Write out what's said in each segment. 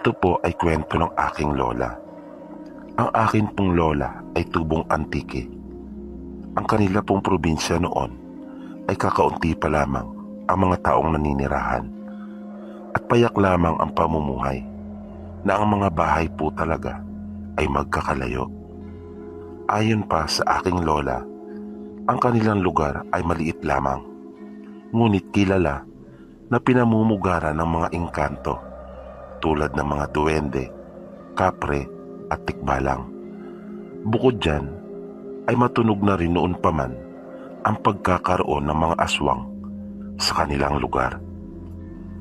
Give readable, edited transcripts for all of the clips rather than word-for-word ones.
Ito po ay kwento ng aking lola. Ang akin pong lola ay tubong antike. Ang kanila pong probinsya noon ay kakaunti pa lamang ang mga taong naninirahan at payak lamang ang pamumuhay na ang mga bahay po talaga ay magkakalayo. Ayon pa sa aking lola, ang kanilang lugar ay maliit lamang, ngunit kilala na pinamumugaran ng mga engkanto tulad ng mga duwende, kapre at tikbalang. Bukod dyan ay matunog na rin noon pa man ang pagkakaroon ng mga aswang sa kanilang lugar.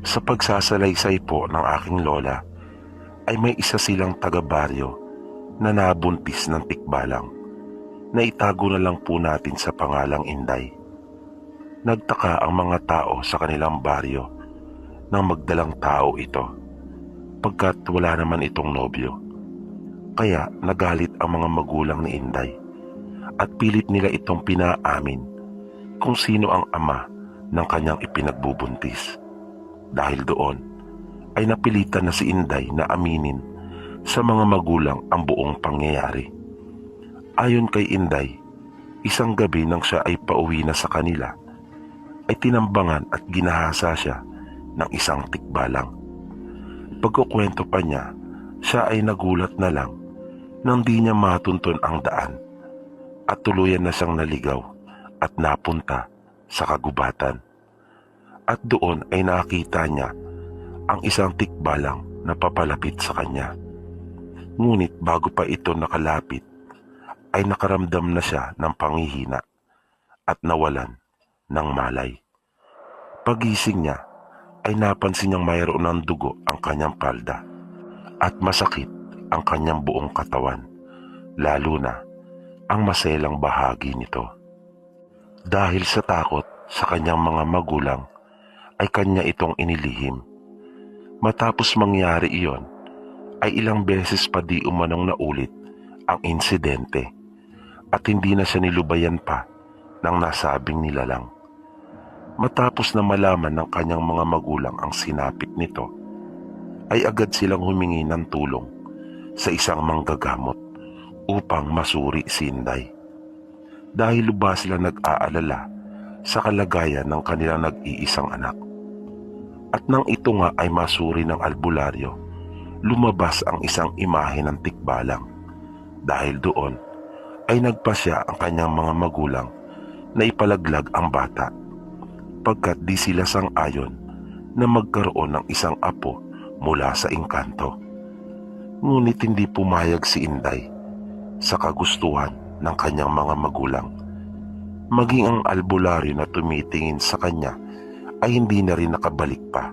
Sa pagsasalaysay po ng aking lola ay may isa silang taga-baryo na nabuntis ng tikbalang na itago na lang po natin sa pangalang Inday. Nagtaka ang mga tao sa kanilang baryo nang magdalang tao ito pagkat wala naman itong nobyo. Kaya nagalit ang mga magulang ni Inday at pilit nila itong pinaamin kung sino ang ama ng kanyang ipinagbubuntis. Dahil doon ay napilitan na si Inday na aminin sa mga magulang ang buong pangyayari. Ayon kay Inday, isang gabi nang siya ay pauwi na sa kanila, ay tinambangan at ginahasa siya ng isang tikbalang. Pagkukwento pa niya, siya ay nagulat na lang nang di niya matunton ang daan at tuluyan na siyang naligaw at napunta sa kagubatan. At doon ay nakita niya ang isang tikbalang na papalapit sa kanya. Ngunit bago pa ito nakalapit, ay nakaramdam na siya ng panghihina at nawalan ng malay. Pagising niya ay napansin niyang mayroon ng dugo ang kanyang palda at masakit ang kanyang buong katawan, lalo na ang maselang bahagi nito. Dahil sa takot sa kanyang mga magulang ay kanya itong inilihim. Matapos mangyari iyon ay ilang beses pa di umanong naulit ang insidente at hindi na siya nilubayan pa ng nasabing nilalang. Matapos na malaman ng kanyang mga magulang ang sinapit nito, ay agad silang humingi ng tulong sa isang manggagamot upang masuri si Inday. Dahil lubha sila nag-aalala sa kalagayan ng kanilang nag-iisang anak. At nang ito nga ay masuri ng albularyo, lumabas ang isang imahe ng tikbalang. Dahil doon ay nagpasya ang kanyang mga magulang na ipalaglag ang bata, pagkat di sila sang-ayon na magkaroon ng isang apo mula sa engkanto. Ngunit hindi pumayag si Inday sa kagustuhan ng kanyang mga magulang. Maging ang albularyo na tumitingin sa kanya ay hindi na rin nakabalik pa,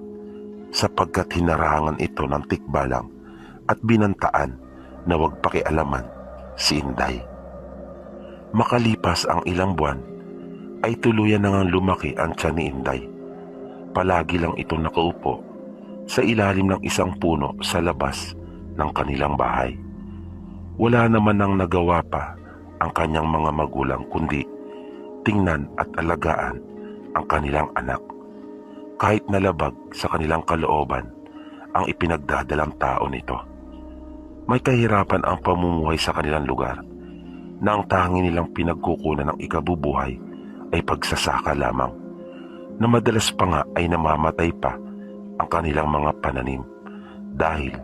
sapagkat hinarangan ito ng tikbalang at binantaan na huwag pakialaman si Inday. Makalipas ang ilang buwan, ay tuluyan na ngang lumaki ang tiyan ni Inday. Palagi lang ito nakaupo sa ilalim ng isang puno sa labas ng kanilang bahay. Wala naman nang nagawa pa ang kanyang mga magulang kundi tingnan at alagaan ang kanilang anak. Kahit nalabag sa kanilang kalooban ang ipinagdadalang tao nito. May kahirapan ang pamumuhay sa kanilang lugar na ang tanging nilang pinagkukunan ng ikabubuhay ay pagsasaka lamang, na madalas pa nga ay namamatay pa ang kanilang mga pananim dahil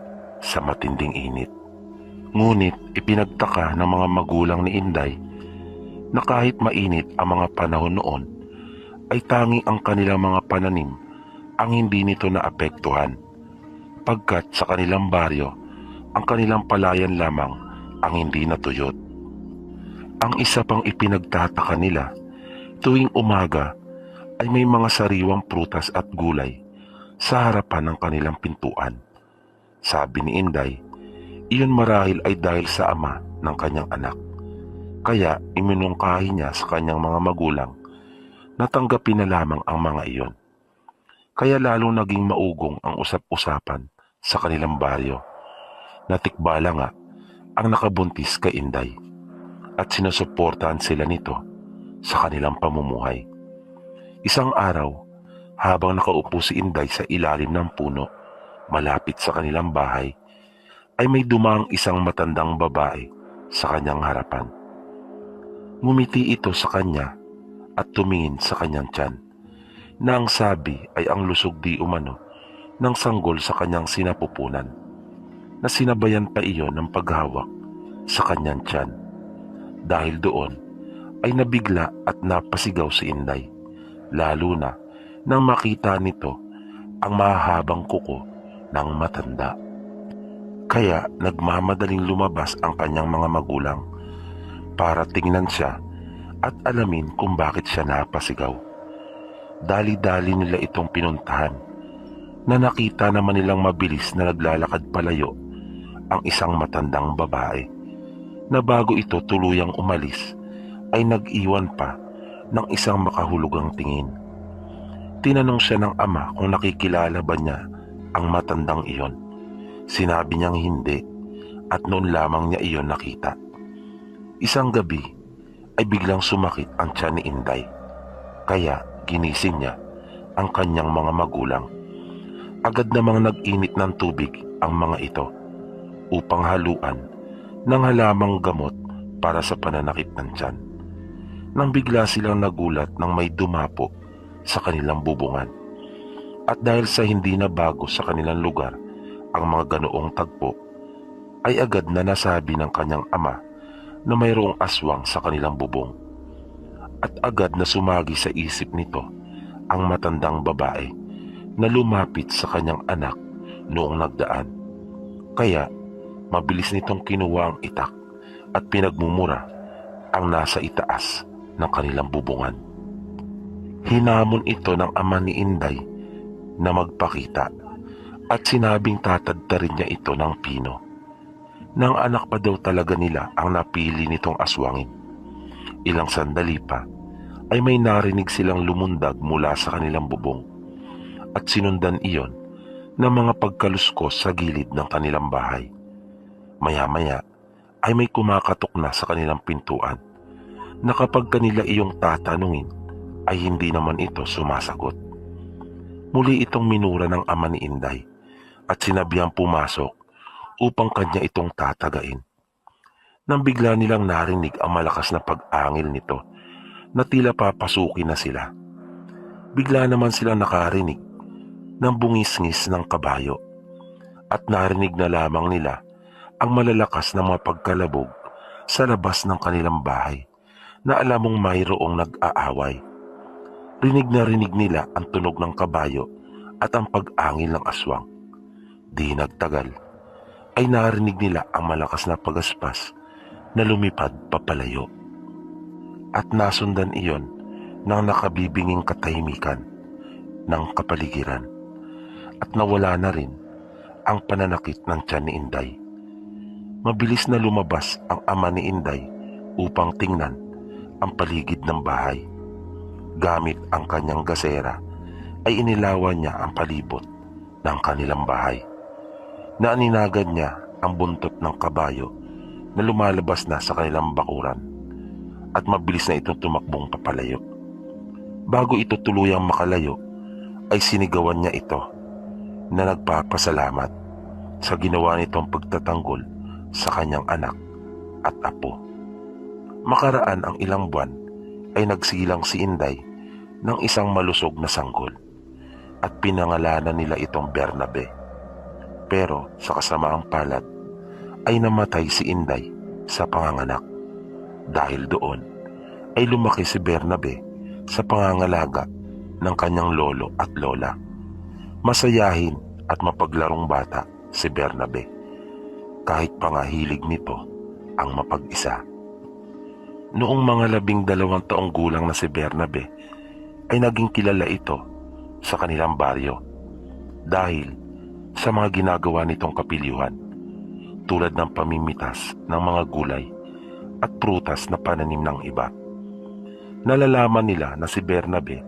sa matinding init. Ngunit ipinagtaka ng mga magulang ni Inday na kahit mainit ang mga panahon noon, ay tanging ang kanilang mga pananim ang hindi nito naapektuhan, pagkat sa kanilang baryo ang kanilang palayan lamang ang hindi natuyot. Ang isa pang ipinagtataka nila, tuwing umaga ay may mga sariwang prutas at gulay sa harapan ng kanilang pintuan. Sabi ni Inday, iyon marahil ay dahil sa ama ng kanyang anak. Kaya iminungkahi niya sa kanyang mga magulang na tanggapin na lamang ang mga iyon. Kaya lalong naging maugong ang usap-usapan sa kanilang baryo. Natikbala nga ang nakabuntis kay Inday at sinusuportahan sila nito sa kanilang pamumuhay. Isang araw, habang nakaupo si Inday sa ilalim ng puno, Malapit sa kanilang bahay ay may dumaang isang matandang babae sa kanyang harapan. Ngumiti ito sa kanya at tumingin sa kanyang tiyan, na ang sabi ay ang lusog di umano ng sanggol sa kanyang sinapupunan, na sinabayan pa iyon ng paghawak sa kanyang tiyan. Dahil doon ay nabigla at napasigaw si Inday, lalo na nang makita nito ang mahahabang kuko ng matanda. Kaya nagmamadaling lumabas ang kanyang mga magulang para tingnan siya at alamin kung bakit siya napasigaw. Dali-dali nila itong pinuntahan, na nakita naman nilang mabilis na naglalakad palayo ang isang matandang babae, na bago ito tuluyang umalis ay nag-iwan pa ng isang makahulugang tingin. Tinanong siya ng ama kung nakikilala ba niya ang matandang iyon. Sinabi niyang hindi at noon lamang niya iyon nakita. Isang gabi ay biglang sumakit ang tiyan ni Inday, kaya ginising niya ang kanyang mga magulang. Agad namang nag-init ng tubig ang mga ito upang haluan ng halamang gamot para sa pananakit ng tiyan. Nang bigla silang nagulat nang may dumapo sa kanilang bubungan. At dahil sa hindi na bago sa kanilang lugar ang mga ganoong tagpo, ay agad na nasabi ng kanyang ama na mayroong aswang sa kanilang bubong. At agad na sumagi sa isip nito ang matandang babae na lumapit sa kanyang anak noong nagdaan. Kaya mabilis nitong kinuha ang itak at pinagmumura ang nasa itaas ng kanilang bubungan. Hinamon ito ng ama ni Inday na magpakita at sinabing tatadtarin niya ito ng pino. Nang anak pa daw talaga nila ang napili nitong aswangin. Ilang sandali pa ay may narinig silang lumundag mula sa kanilang bubong at sinundan iyon ng mga pagkaluskos sa gilid ng kanilang bahay. Maya-maya ay may kumakatok na sa kanilang pintuan, na kapag kanila iyong tatanungin ay hindi naman ito sumasagot. Muli itong minura ng ama ni Inday at sinabihang pumasok upang kanya itong tatagain. Nang bigla nilang narinig ang malakas na pag-angil nito na tila papasukin na sila. Bigla naman silang nakarinig ng bungis-ngis ng kabayo at narinig na lamang nila ang malalakas na mga pagkalabog sa labas ng kanilang bahay, na alam mong mayroong nag-aaway. Rinig na rinig nila ang tunog ng kabayo at ang pag-angil ng aswang. Di nagtagal ay narinig nila ang malakas na pagaspas na lumipad papalayo. At nasundan iyon ng nakabibinging katahimikan ng kapaligiran, at nawala na rin ang pananakit ng tiyan ni Inday. Mabilis na lumabas ang ama ni Inday upang tingnan ang paligid ng bahay. Gamit ang kanyang gasera ay inilawan niya ang palibot ng kanilang bahay. Naaninagad niya ang buntot ng kabayo na lumalabas na sa kanilang bakuran at mabilis na itong tumakbong papalayo. Bago ito tuluyang makalayo ay sinigawan niya ito na nagpapasalamat sa ginawa nitong pagtatanggol sa kanyang anak at apo. Makaraan ang ilang buwan ay nagsilang si Inday ng isang malusog na sanggol at pinangalanan nila itong Bernabe. Pero sa kasamaang palad ay namatay si Inday sa panganganak. Dahil doon ay lumaki si Bernabe sa pangangalaga ng kanyang lolo at lola. Masayahin at mapaglarong bata si Bernabe, kahit pa nga hilig nito ang mapag-isa. Noong mga 12 taong gulang na si Bernabe ay naging kilala ito sa kanilang baryo dahil sa mga ginagawa nitong kapiliwan, tulad ng pamimitas ng mga gulay at prutas na pananim ng iba. Nalalaman nila na si Bernabe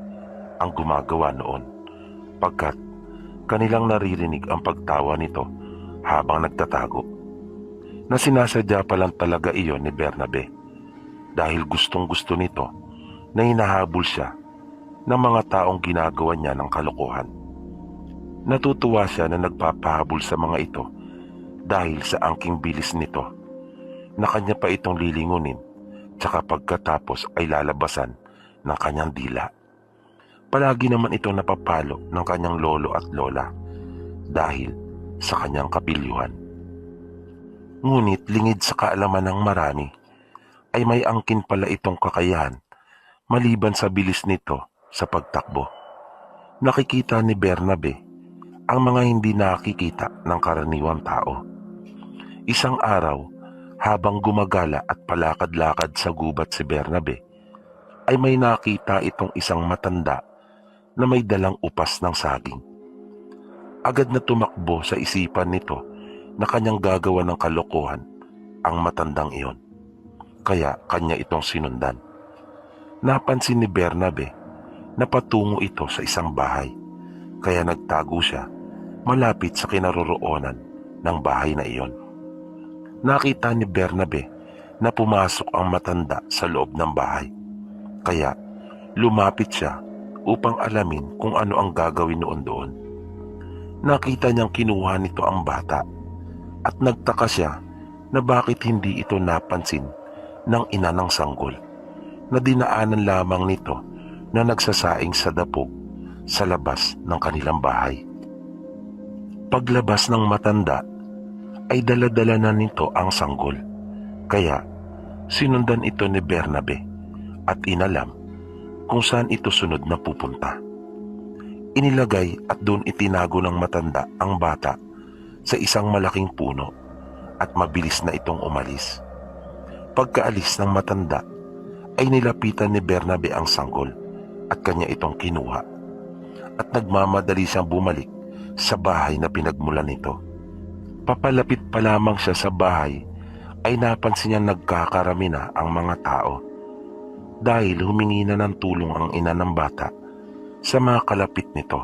ang gumagawa noon pagkat kanilang naririnig ang pagtawa nito habang nagtatago, na sinasadya pa lang talaga iyon ni Bernabe dahil gustong-gusto nito na hinahabol siya ng mga taong ginagawa niya ng kalokohan. Natutuwa siya na nagpapahabol sa mga ito dahil sa angking bilis nito na kanya pa itong lilingunin tsaka pagkatapos ay lalabasan ng kanyang dila. Palagi naman ito napapalo ng kanyang lolo at lola dahil sa kanyang kapilyuhan. Ngunit lingid sa kaalaman ng marami ay may angkin pala itong kakayahan maliban sa bilis nito sa pagtakbo. Nakikita ni Bernabe ang mga hindi nakikita ng karaniwang tao. Isang araw, habang gumagala at palakad-lakad sa gubat si Bernabe, ay may nakita itong isang matanda na may dalang upas ng saging. Agad na tumakbo sa isipan nito na kanyang gagawa ng kalokohan ang matandang iyon. Kaya kanya itong sinundan. Napansin ni Bernabe na patungo ito sa isang bahay, kaya nagtago siya malapit sa kinaroroonan ng bahay na iyon. Nakita ni Bernabe na pumasok ang matanda sa loob ng bahay, kaya lumapit siya upang alamin kung ano ang gagawin noon doon. Nakita niyang kinuha nito ang bata at nagtaka siya na bakit hindi ito napansin ng ina ng sanggol na dinaanan lamang nito na nagsasaing sa dapog sa labas ng kanilang bahay. Paglabas ng matanda ay dala-dala na nito ang sanggol, kaya sinundan ito ni Bernabe at inalam kung saan ito sunod na pupunta. Inilagay at doon itinago ng matanda ang bata sa isang malaking puno at mabilis na itong umalis. Pagkaalis ng matanda ay nilapitan ni Bernabe ang sanggol at kanya itong kinuha at nagmamadali siyang bumalik sa bahay na pinagmulan nito. Papalapit pa lamang siya sa bahay ay napansin niya nagkakarami na ang mga tao dahil humingi na ng tulong ang ina ng bata sa mga kalapit nito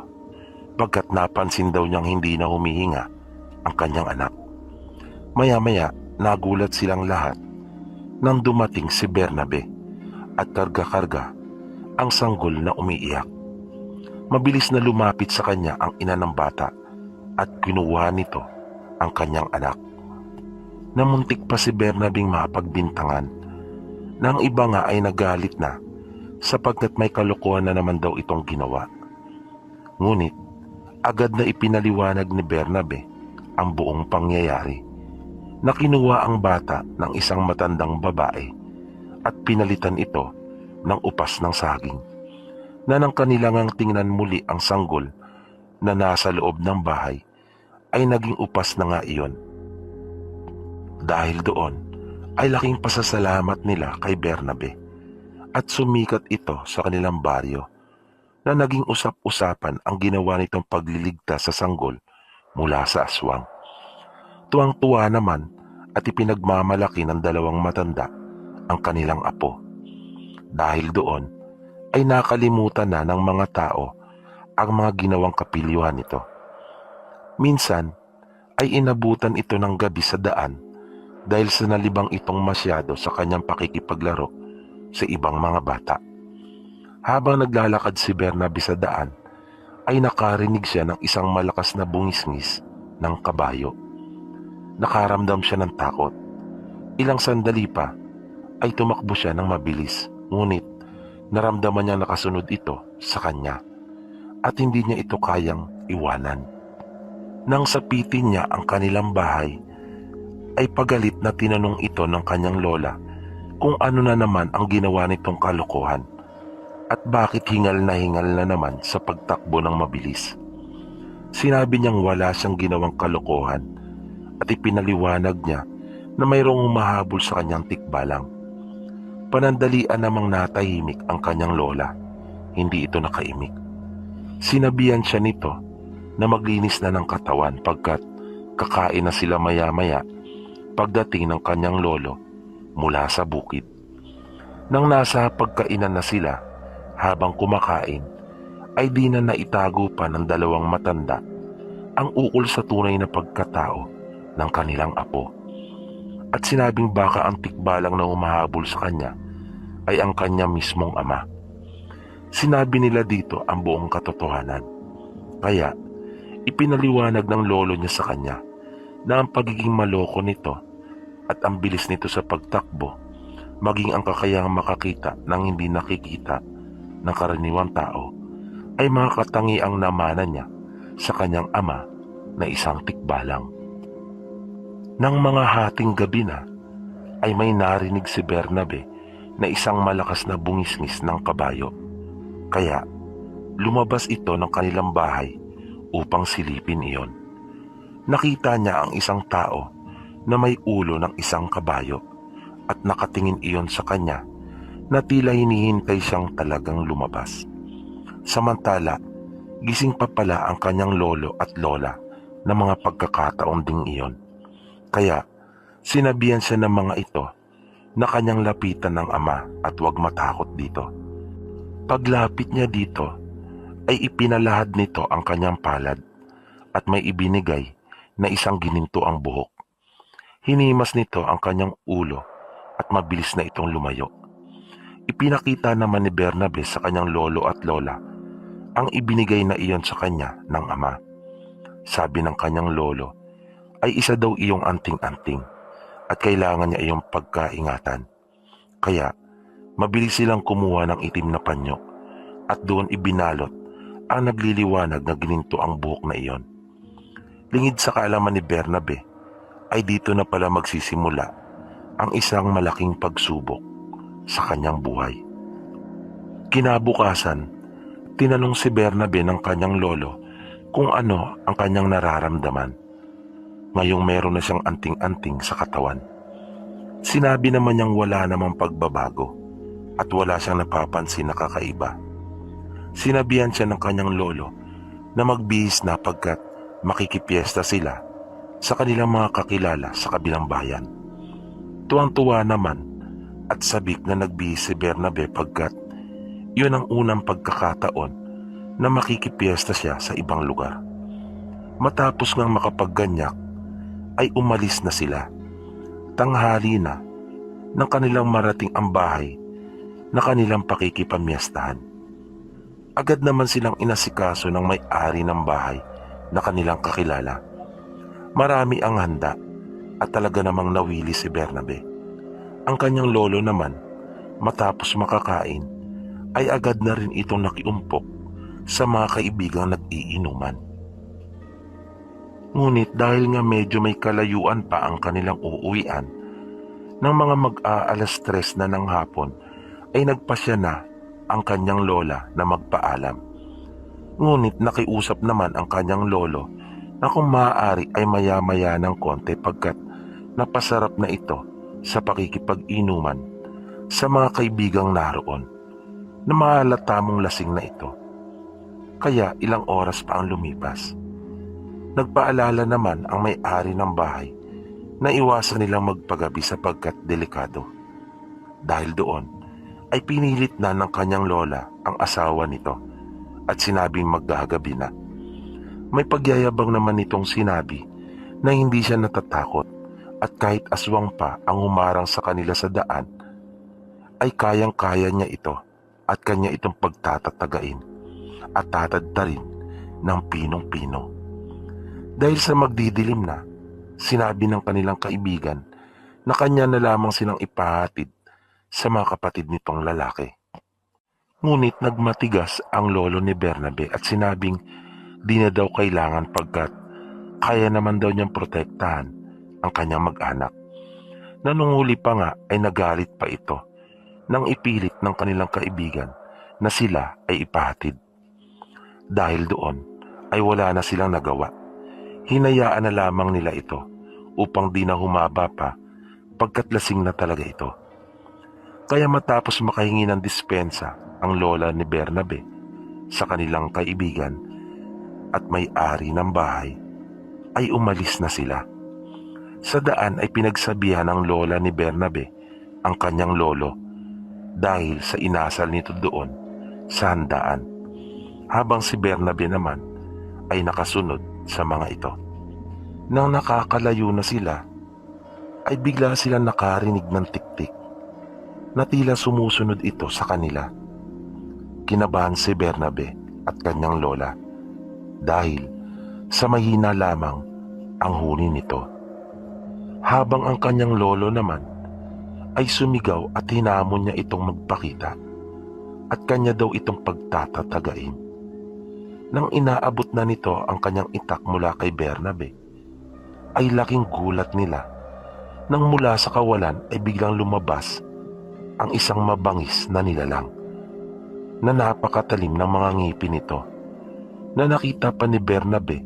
pagkat napansin daw niyang hindi na humihinga ang kanyang anak. Maya-maya nagulat silang lahat nang dumating si Bernabe at karga-karga ang sanggol na umiiyak. Mabilis na lumapit sa kanya ang ina ng bata at kinuha nito ang kanyang anak. Namuntik pa si Bernabeng mapagbintangan na ang iba nga ay nagalit na sapagkat may kalokohan na naman daw itong ginawa. Ngunit agad na ipinaliwanag ni Bernabe ang buong pangyayari na kinuha ang bata ng isang matandang babae at pinalitan ito ng upas ng saging na nang kanilangang tingnan muli ang sanggol na nasa loob ng bahay ay naging upas na nga iyon. Dahil doon ay laking pasasalamat nila kay Bernabe at sumikat ito sa kanilang baryo na naging usap-usapan ang ginawa nitong pagliligtas sa sanggol mula sa aswang. Tuwang-tuwa naman at ipinagmamalaki ng dalawang matanda ang kanilang apo. Dahil doon ay nakalimutan na ng mga tao ang mga ginawang kapilyuhan nito. Minsan ay inabutan ito ng gabi sa daan dahil sa nalibang itong masyado sa kanyang pakikipaglaro sa ibang mga bata. Habang naglalakad si Bernabe sa daan ay nakarinig siya ng isang malakas na bungisngis ng kabayo. Nakaramdam siya ng takot. Ilang sandali pa ay tumakbo siya ng mabilis, ngunit naramdaman niya nakasunod ito sa kanya at hindi niya ito kayang iwanan. Nang sapitin niya ang kanilang bahay, ay pagalit na tinanong ito ng kanyang lola kung ano na naman ang ginawa nitong kalokohan at bakit hingal na naman sa pagtakbo ng mabilis. Sinabi niyang wala siyang ginawang kalokohan at ipinaliwanag niya na mayroong humahabol sa kanyang tikbalang. Panandalian namang natahimik ang kanyang lola, hindi ito nakaimik. Sinabihan siya nito na maglinis na ng katawan pagkat kakain na sila maya-maya pagdating ng kanyang lolo mula sa bukid. Nang nasa pagkainan na sila, habang kumakain, ay di na naitago pa ng dalawang matanda ang ukol sa tunay na pagkatao ng kanilang apo. At sinabing baka ang tikbalang na humahabol sa kanya ay ang kanya mismong ama. Sinabi nila dito ang buong katotohanan. Kaya Ipinaliwanag ng lolo niya sa kanya na ang pagiging maloko nito at ang bilis nito sa pagtakbo, maging ang kakayahang makakita ng hindi nakikita ng karaniwang tao, ay mga katangiang namana niya sa kanyang ama na isang tikbalang. Nang mga hating gabi na, ay may narinig si Bernabe na isang malakas na bungisngis ng kabayo. Kaya lumabas ito ng kanilang bahay upang silipin iyon. Nakita niya ang isang tao na may ulo ng isang kabayo at nakatingin iyon sa kanya na tila hinihintay siyang talagang lumabas. Samantala, gising pa pala ang kanyang lolo at lola na mga pagkakataon ding iyon. Kaya sinabihan siya ng mga ito na kanyang lapitan ng ama at huwag matakot dito. Paglapit niya dito ay ipinalahad nito ang kanyang palad at may ibinigay na isang gininto ang buhok. Hinimas nito ang kanyang ulo at mabilis na itong lumayo. Ipinakita naman ni Bernabe sa kanyang lolo at lola ang ibinigay na iyon sa kanya ng ama. Sabi ng kanyang lolo ay isa daw iyong anting-anting at kailangan niya iyong pagkaingatan. Kaya mabilis silang kumuha ng itim na panyo at doon ibinalot ang nagliliwanag na gininto ang buhok na iyon. Lingid sa kaalaman ni Bernabe ay dito na pala magsisimula ang isang malaking pagsubok sa kanyang buhay. Kinabukasan, tinanong si Bernabe ng kanyang lolo kung ano ang kanyang nararamdaman. Ngayong meron na siyang anting-anting sa katawan. Sinabi naman niyang wala namang pagbabago at wala siyang napapansin na kakaiba. Sinabihan siya ng kanyang lolo na magbihis na pagkat makikipiesta sila sa kanilang mga kakilala sa kabilang bayan. Tuwang-tuwa naman at sabik na nagbihis si Bernabe pagkat yun ang unang pagkakataon na makikipiesta siya sa ibang lugar. Matapos ngang makapagganyak ay umalis na sila. Tanghali na ng kanilang marating ang bahay na kanilang pakikipamiestahan. Agad naman silang inasikaso ng may-ari ng bahay na kanilang kakilala. Marami ang handa at talaga namang nawili si Bernabe. Ang kanyang lolo naman, matapos makakain, ay agad na rin itong nakiumpok sa mga kaibigang nag-iinuman. Ngunit dahil nga medyo may kalayuan pa ang kanilang uuwian, ng mga mag-aalas 3 na ng hapon ay nagpasya na ang kanyang lola na magpaalam. Ngunit nakiusap naman ang kanyang lolo na kung maaari ay maya-maya ng konti pagkat napasarap na ito sa pakikipag-inuman sa mga kaibigang naroon na mahalatamong lasing na ito. Kaya ilang oras pa ang lumipas. Nagpaalala naman ang may-ari ng bahay na iwasan nilang magpagabi sapagkat delikado. Dahil doon ay pinilit na ng kanyang lola ang asawa nito at sinabing maggagabi na. May pagyayabang naman nitong sinabi na hindi siya natatakot at kahit aswang pa ang humarang sa kanila sa daan ay kayang-kaya niya ito at kanya itong pagtatatagain at tatadtarin ng pinong-pino. Dahil sa magdidilim na, sinabi ng kanilang kaibigan na kanya na lamang silang ipahatid sa mga kapatid nitong lalaki. Ngunit nagmatigas ang lolo ni Bernabe at sinabing di na daw kailangan pagkat kaya naman daw niyang protektahan ang kanyang mag-anak. Nanunguli pa nga ay nagalit pa ito nang ipilit ng kanilang kaibigan na sila ay ipahatid. Dahil doon ay wala na silang nagawa. Hinayaan na lamang nila ito upang di na humaba pa pagkat lasing na talaga ito. Kaya matapos makahingi ng dispensa ang lola ni Bernabe sa kanilang kaibigan at may-ari ng bahay, ay umalis na sila. Sa daan ay pinagsabihan ng lola ni Bernabe ang kanyang lolo dahil sa inasal nito doon sa handaan, habang si Bernabe naman ay nakasunod sa mga ito. Nang nakakalayo na sila, ay bigla silang nakarinig ng tiktik na tila sumusunod ito sa kanila. Kinabahan si Bernabe at kanyang lola dahil sa mahina lamang ang huni nito. Habang ang kanyang lolo naman ay sumigaw at hinamon niya itong magpakita at kanya daw itong pagtatatagain. Nang inaabot na nito ang kanyang itak mula kay Bernabe, ay laking gulat nila nang mula sa kawalan ay biglang lumabas ang isang mabangis na nilalang na napakatalim ng mga ngipin nito, na nakita pa ni Bernabe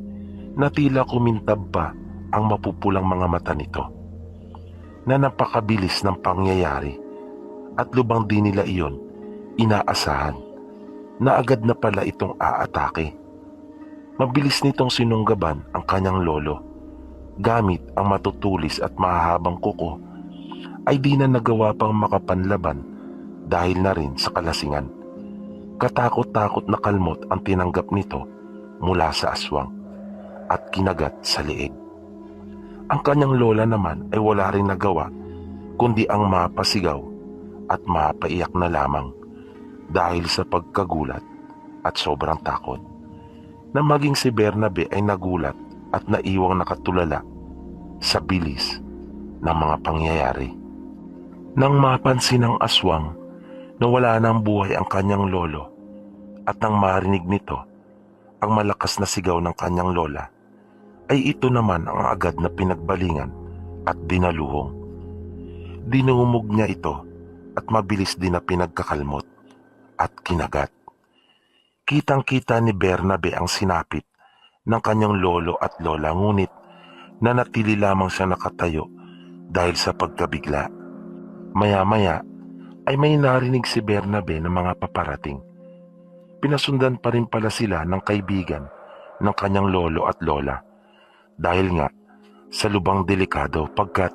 na tila kumintab pa ang mapupulang mga mata nito, na napakabilis ng pangyayari at lubang di nila iyon inaasahan na agad na pala itong aatake. Mabilis nitong sinunggaban ang kanyang lolo gamit ang matutulis at mahahabang kuko, ay di na nagawa pang makapanlaban dahil na rin sa kalasingan. Katakot-takot na kalmot ang tinanggap nito mula sa aswang at kinagat sa leeg. Ang kanyang lola naman ay wala rin nagawa kundi ang mapasigaw at mapaiyak na lamang dahil sa pagkagulat at sobrang takot, na maging si Bernabe ay nagulat at naiwang nakatulala sa bilis ng mga pangyayari. Nang mapansin ng aswang na wala ng buhay ang kanyang lolo at nang marinig nito ang malakas na sigaw ng kanyang lola, ay ito naman ang agad na pinagbalingan at dinaluhong. Dinumog niya ito at mabilis din na pinagkakalmot at kinagat. Kitang-kita ni Bernabe ang sinapit ng kanyang lolo at lola, ngunit nanatili lamang siya nakatayo dahil sa pagkabigla. Maya-maya ay may narinig si Bernabe ng mga paparating. Pinasundan pa rin pala sila ng kaibigan ng kanyang lolo at lola dahil nga sa lubang delikado, pagkat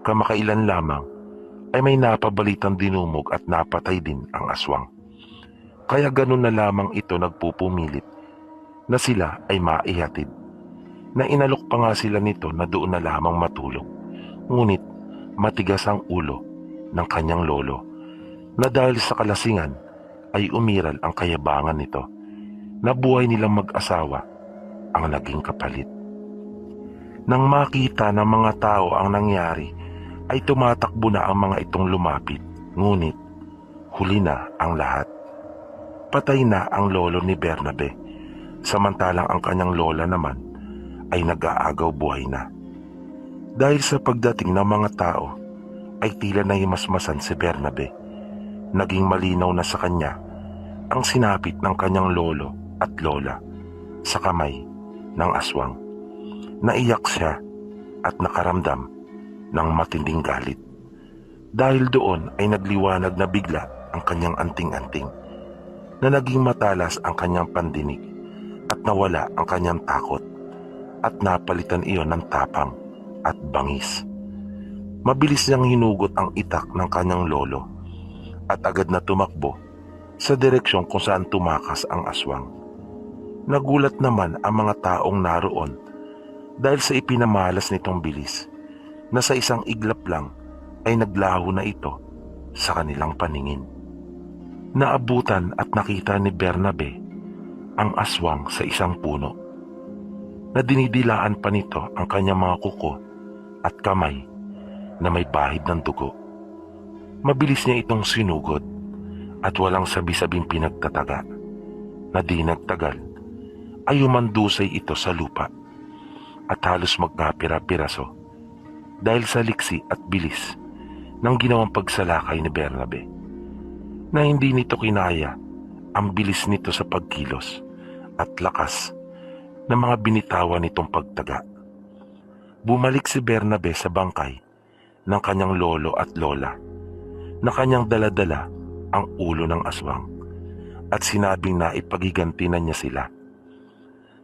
kamakailan lamang ay may napabalitang dinumog at napatay din ang aswang. Kaya ganun na lamang ito nagpupumilit na sila ay maihatid, na inalok pa nga sila nito na doon na lamang matulog. Ngunit matigas ang ulo ng kanyang lolo, na dahil sa kalasingan ay umiral ang kayabangan nito, na buhay nilang mag-asawa ang naging kapalit. Nang makita ng mga tao ang nangyari, ay tumatakbo na ang mga itong lumapit, ngunit huli na ang lahat. Patay na ang lolo ni Bernabe, samantalang ang kanyang lola naman ay nag-aagaw buhay na. Dahil sa pagdating ng mga tao ay tila nahimasmasan si Bernabe. Naging malinaw na sa kanya ang sinapit ng kanyang lolo at lola sa kamay ng aswang. Naiyak siya at nakaramdam ng matinding galit. Dahil doon ay nagliwanag na bigla ang kanyang anting-anting, na naging matalas ang kanyang pandinig at nawala ang kanyang takot, at napalitan iyon ng tapang at bangis. Mabilis niyang hinugot ang itak ng kanyang lolo at agad na tumakbo sa direksyon kung saan tumakas ang aswang. Nagulat naman ang mga taong naroon dahil sa ipinamalas nitong bilis, na sa isang iglap lang ay naglaho na ito sa kanilang paningin. Naabutan at nakita ni Bernabe ang aswang sa isang puno, na dinidilaan pa nito ang kanyang mga kuko at kamay na may bahid ng dugo. Mabilis niya itong sinugod at walang sabi-sabing pinagtataga, na di nagtagal ay umandusay ito sa lupa at halos magkapira-piraso dahil sa liksi at bilis ng ginawang pagsalakay ni Bernabe, na hindi nito kinaya ang bilis nito sa pagkilos at lakas ng mga binitawan nitong pagtaga. Bumalik si Bernabe sa bangkay ng kanyang lolo at lola, na kanyang daladala ang ulo ng aswang, at sinabing na ipagiganti na niya sila.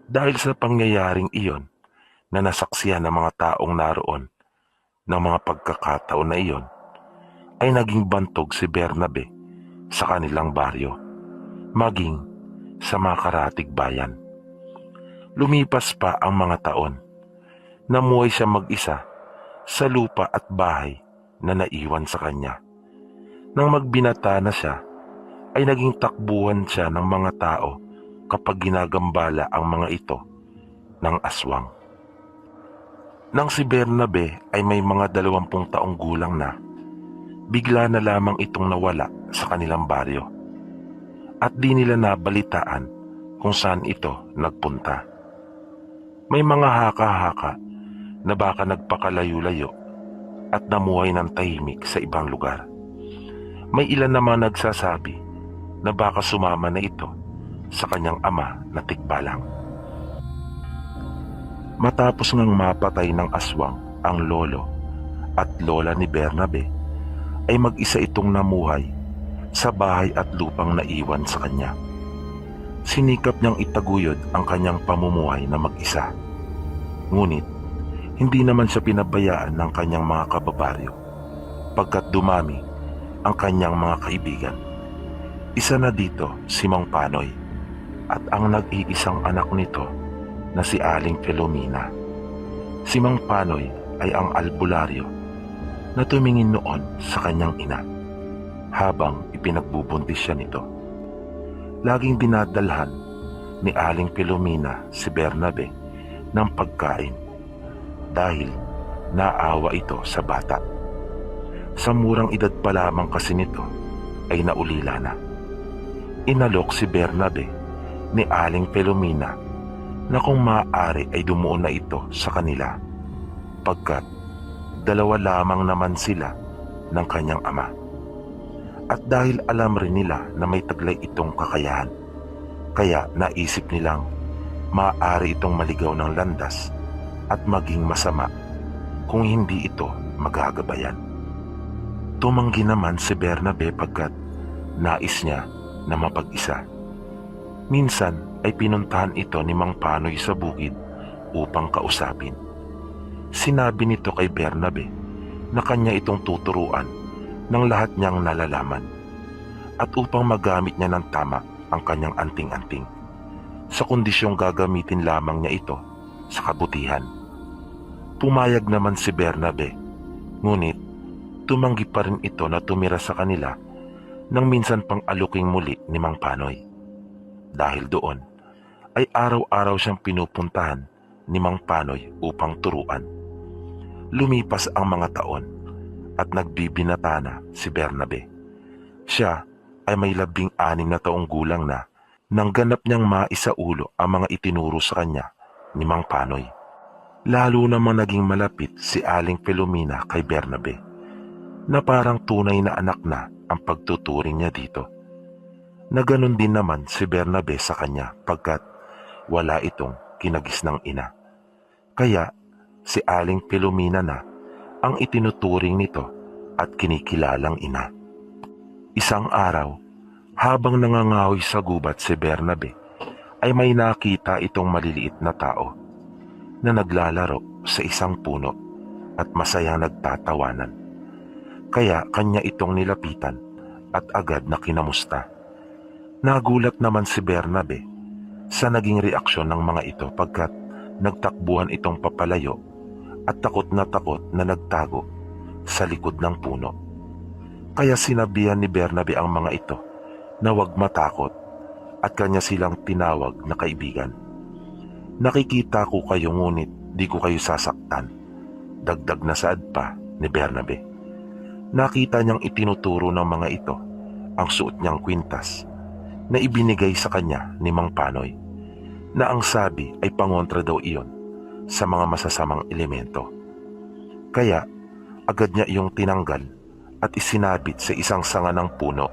Dahil sa pangyayaring iyon na nasaksihan ng mga taong naroon ng mga pagkakataon na iyon, ay naging bantog si Bernabe sa kanilang baryo, maging sa mga karatig bayan. Lumipas pa ang mga taon, namuhay siya mag-isa sa lupa at bahay na naiwan sa kanya. Nang magbinata na siya, ay naging takbuhan siya ng mga tao kapag ginagambala ang mga ito ng aswang. Nang si Bernabe ay may mga 20 taong gulang na, bigla na lamang itong nawala sa kanilang baryo at di nila nabalitaan kung saan ito nagpunta. May mga haka-haka na baka nagpakalayo-layo at namuhay ng tahimik sa ibang lugar. May ilan namang nagsasabi na baka sumama na ito sa kanyang ama na tikbalang. Matapos ngang mapatay ng aswang ang lolo at lola ni Bernabe, ay mag-isa itong namuhay sa bahay at lupang naiwan sa kanya. Sinikap niyang itaguyod ang kanyang pamumuhay na mag-isa. Ngunit, hindi naman siya pinabayaan ng kanyang mga kababaryo pagkat dumami ang kanyang mga kaibigan. Isa na dito si Mang Panoy at ang nag-iisang anak nito na si Aling Filomena. Si Mang Panoy ay ang albularyo na tumingin noon sa kanyang ina habang ipinagbubuntis siya nito. Laging dinadalhan ni Aling Filomena si Bernabe ng pagkain dahil naawa ito sa bata. Sa murang edad pa lamang kasi nito ay naulila na. Inalok si Bernabe ni Aling Filomena na kung maaari ay dumuon na ito sa kanila pagkat 2 lamang naman sila ng kanyang ama. At dahil alam rin nila na may taglay itong kakayahan, kaya naisip nilang maaari itong maligaw ng landas at maging masama kung hindi ito magagabayan. Tumanggi naman si Bernabe pagkat nais niya na mapag-isa. Minsan ay pinuntahan ito ni Mang Panoy sa bukid upang kausapin. Sinabi nito kay Bernabe na kanya itong tuturuan ng lahat niyang nalalaman at upang magamit niya ng tama ang kanyang anting-anting sa kondisyong gagamitin lamang niya ito sa kabutihan. Pumayag naman si Bernabe, ngunit tumanggi pa rin ito na tumira sa kanila nang minsan pang aluking muli ni Mang Panoy. Dahil doon ay araw-araw siyang pinupuntahan ni Mang Panoy upang turuan. Lumipas ang mga taon at nagbibinata na si Bernabe. Siya ay may 16 na taong gulang na nang ganap niyang maisaulo ang mga itinuro sa kanya ni Mang Panoy. Lalo namang naging malapit si Aling Filomena kay Bernabe na parang tunay na anak na ang pagtuturing niya dito. Na ganun din naman si Bernabe sa kanya pagkat wala itong kinagis ng ina. Kaya si Aling Filomena na ang itinuturing nito at kinikilalang ina. Isang araw, habang nangangahoy sa gubat si Bernabe, ay may nakita itong maliliit na tao na naglalaro sa isang puno at masayang nagtatawanan. Kaya kanya itong nilapitan at agad na kinamusta. Nagulat naman si Bernabe sa naging reaksyon ng mga ito pagkat nagtakbuhan itong papalayo at takot na nagtago sa likod ng puno. Kaya sinabihan ni Bernabe ang mga ito na huwag matakot at kanya silang tinawag na kaibigan. Nakikita ko kayo ngunit di ko kayo sasaktan, dagdag na saad pa ni Bernabe. Nakita niyang itinuturo ng mga ito ang suot niyang kwintas na ibinigay sa kanya ni Mang Panoy na ang sabi ay pangontra daw iyon sa mga masasamang elemento. Kaya agad niya iyong tinanggal at isinabit sa isang sanga ng puno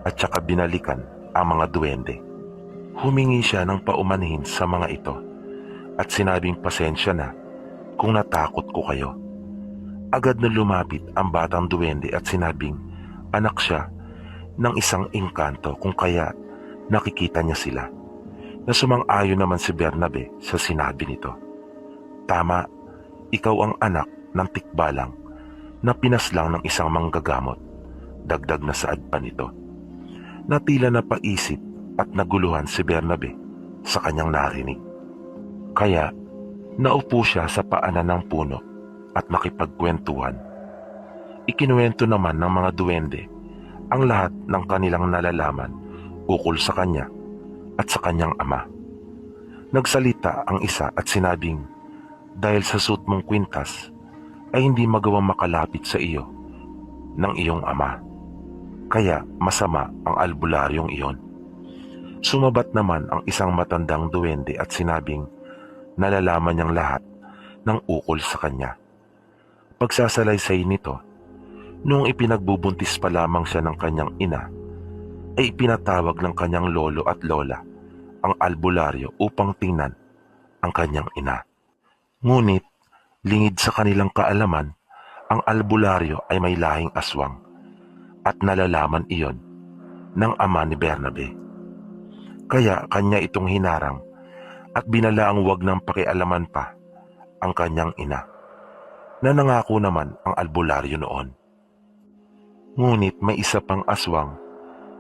at saka binalikan ang mga duwende. Humingi siya ng paumanhin sa mga ito at sinabing pasensya na kung natakot ko kayo. Agad na lumapit ang batang duwende at sinabing anak siya ng isang engkanto kung kaya nakikita niya sila. Na sumang-ayon naman si Bernabe sa sinabi nito. Tama, ikaw ang anak ng tikbalang na pinaslang ng isang manggagamot, dagdag na saad pa nito. Natila na paisip at naguluhan si Bernabe sa kanyang narinig. Kaya naupo siya sa paanan ng puno at nakipagkwentuhan. Ikinuwento naman ng mga duwende ang lahat ng kanilang nalalaman ukol sa kanya at sa kanyang ama. Nagsalita ang isa at sinabing, dahil sa suot mong kwintas ay hindi magawang makalapit sa iyo ng iyong ama. Kaya masama ang albularyong iyon. Sumabat naman ang isang matandang duwende at sinabing nalalaman niyang lahat ng ukol sa kanya. Pagsasalaysay nito, noong ipinagbubuntis pa lamang siya ng kanyang ina, ay ipinatawag ng kanyang lolo at lola ang albularyo upang tingnan ang kanyang ina. Ngunit, lingid sa kanilang kaalaman, ang albularyo ay may lahing aswang at nalalaman iyon ng ama ni Bernabe. Kaya kanya itong hinarang at binalaang wag ng pakialaman pa ang kanyang ina, na nangako naman ang albularyo noon. Ngunit may isa pang aswang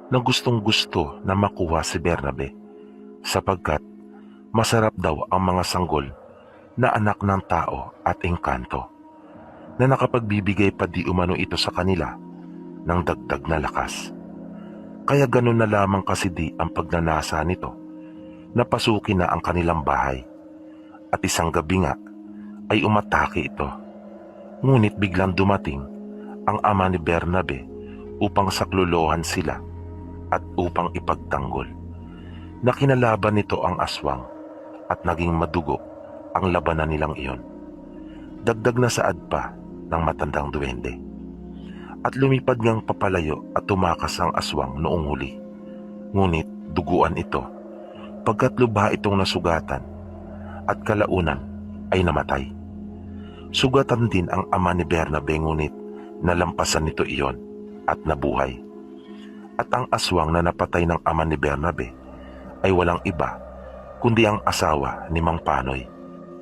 na gustong gusto na makuha si Bernabe sapagkat masarap daw ang mga sanggol na anak ng tao at engkanto, na nakapagbibigay pa di umano ito sa kanila ng dagdag na lakas. Kaya ganun na lamang kasi di ang pagnanasa nito, napasukin na ang kanilang bahay at isang gabi nga ay umatake ito. Ngunit biglang dumating ang ama ni Bernabe upang saklolohan sila at upang ipagtanggol. Nakinalaban nito ang aswang at naging madugo ang labanan nilang iyon. Dagdag na saad pa ng matandang duwende. At lumipad ngang papalayo at tumakas ang aswang noong huli. Ngunit duguan ito, pagkat lubha itong nasugatan at kalaunan ay namatay. Sugatan din ang ama ni Bernabe, ngunit nalampasan nito iyon at nabuhay. At ang aswang na napatay ng ama ni Bernabe ay walang iba kundi ang asawa ni Mang Panoy.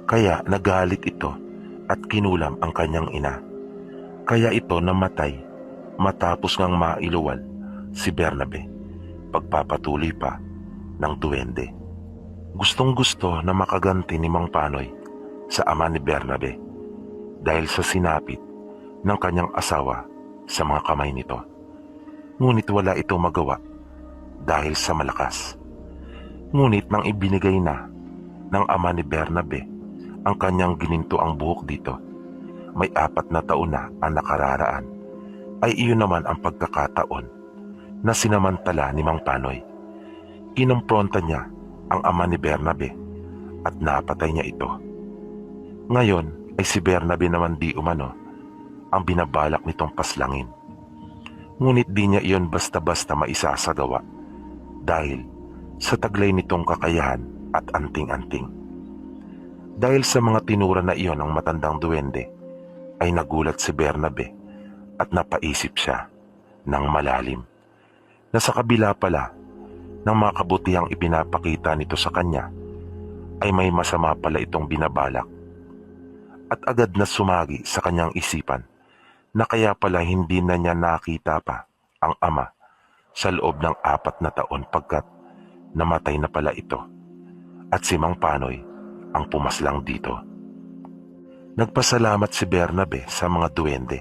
Kaya nagalit ito at kinulam ang kanyang ina. Kaya ito namatay matapos ngang mailuwal si Bernabe, pagpapatuloy pa ng duwende. Gustong gusto na makaganti ni Mang Panoy sa ama ni Bernabe dahil sa sinapit ng kanyang asawa sa mga kamay nito. Ngunit wala ito magawa dahil sa malakas. Ngunit nang ibinigay na ng ama ni Bernabe ang kanyang gininto ang buhok dito, may 4 na taon na ang nakararaan, ay iyon naman ang pagkakataon na sinamantala ni Mang Panoy. Kinumpronta niya ang ama ni Bernabe at napatay niya ito. Ngayon ay si Bernabe naman di umano ang binabalak nitong paslangin. Ngunit di niya iyon basta-basta maisasagawa dahil sa taglay nitong kakayahan at anting-anting. Dahil sa mga tinura na iyon ng matandang duwende, ay nagulat si Bernabe at napaisip siya ng malalim na sa kabila pala ng mga kabutihang ipinapakita nito sa kanya, ay may masama pala itong binabalak. At agad na sumagi sa kanyang isipan na kaya pala hindi na niya nakita pa ang ama sa loob ng 4 na taon pagkat namatay na pala ito at si Mang Panoy ang pumaslang dito. Nagpasalamat si Bernabe sa mga duwende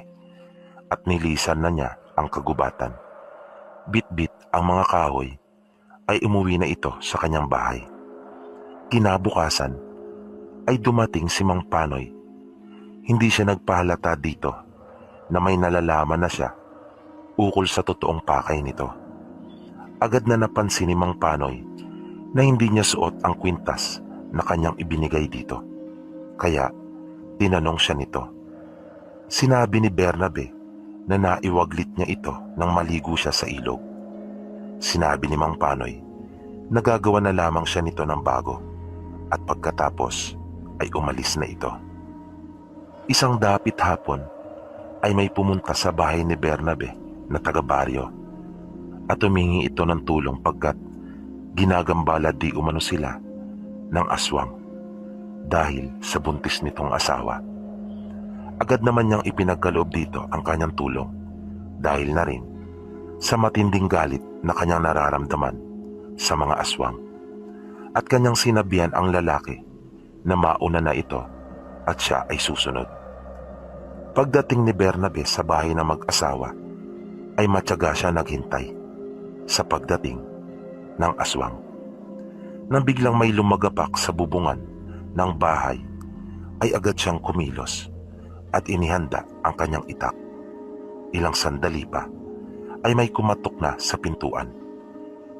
at nilisan na niya ang kagubatan. Bit-bit ang mga kahoy ay umuwi na ito sa kanyang bahay. Kinabukasan ay dumating si Mang Panoy. Hindi siya nagpahalata dito na may nalalaman na siya ukol sa totoong pakay nito. Agad na napansin ni Mang Panoy na hindi niya suot ang kwintas na kanyang ibinigay dito. Kaya tinanong siya nito. Sinabi ni Bernabe na naiwaglit niya ito nang maligo siya sa ilog. Sinabi ni Mang Panoy, nagagawa na lamang siya nito ng bago at pagkatapos ay umalis na ito. Isang dapit hapon ay may pumunta sa bahay ni Bernabe na taga-baryo at humingi ito ng tulong pagkat ginagambala di umano sila ng aswang dahil sa buntis nitong asawa. Agad naman niyang ipinagkaloob dito ang kanyang tulong dahil na rin sa matinding galit na kanyang nararamdaman sa mga aswang. At kanyang sinabihan ang lalaki na mauna na ito at siya ay susunod. Pagdating ni Bernabe sa bahay ng mag-asawa, ay matyaga siya naghintay sa pagdating ng aswang. Nang biglang may lumagapak sa bubungan ng bahay, ay agad siyang kumilos at inihanda ang kanyang itak. Ilang sandali pa ay may kumatok na sa pintuan.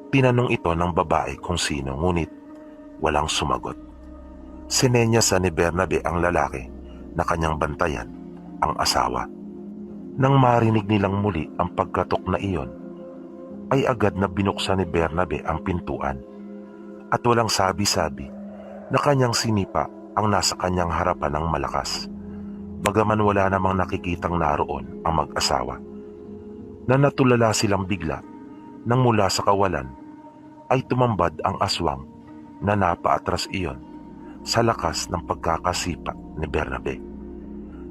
Tinanong ito ng babae kung sino, ngunit walang sumagot. Sinenyasan ni Bernabe ang lalaki na kanyang bantayan ang asawa. Nang marinig nilang muli ang pagkatok na iyon, ay agad na binuksan ni Bernabe ang pintuan at walang sabi-sabi na kanyang sinipa ang nasa kanyang harapan ng malakas. Bagaman wala namang nakikitang naroon ang mag-asawa, na natulala silang bigla nang mula sa kawalan ay tumambad ang aswang na napaatras iyon sa lakas ng pagkakasipa ni Bernabe.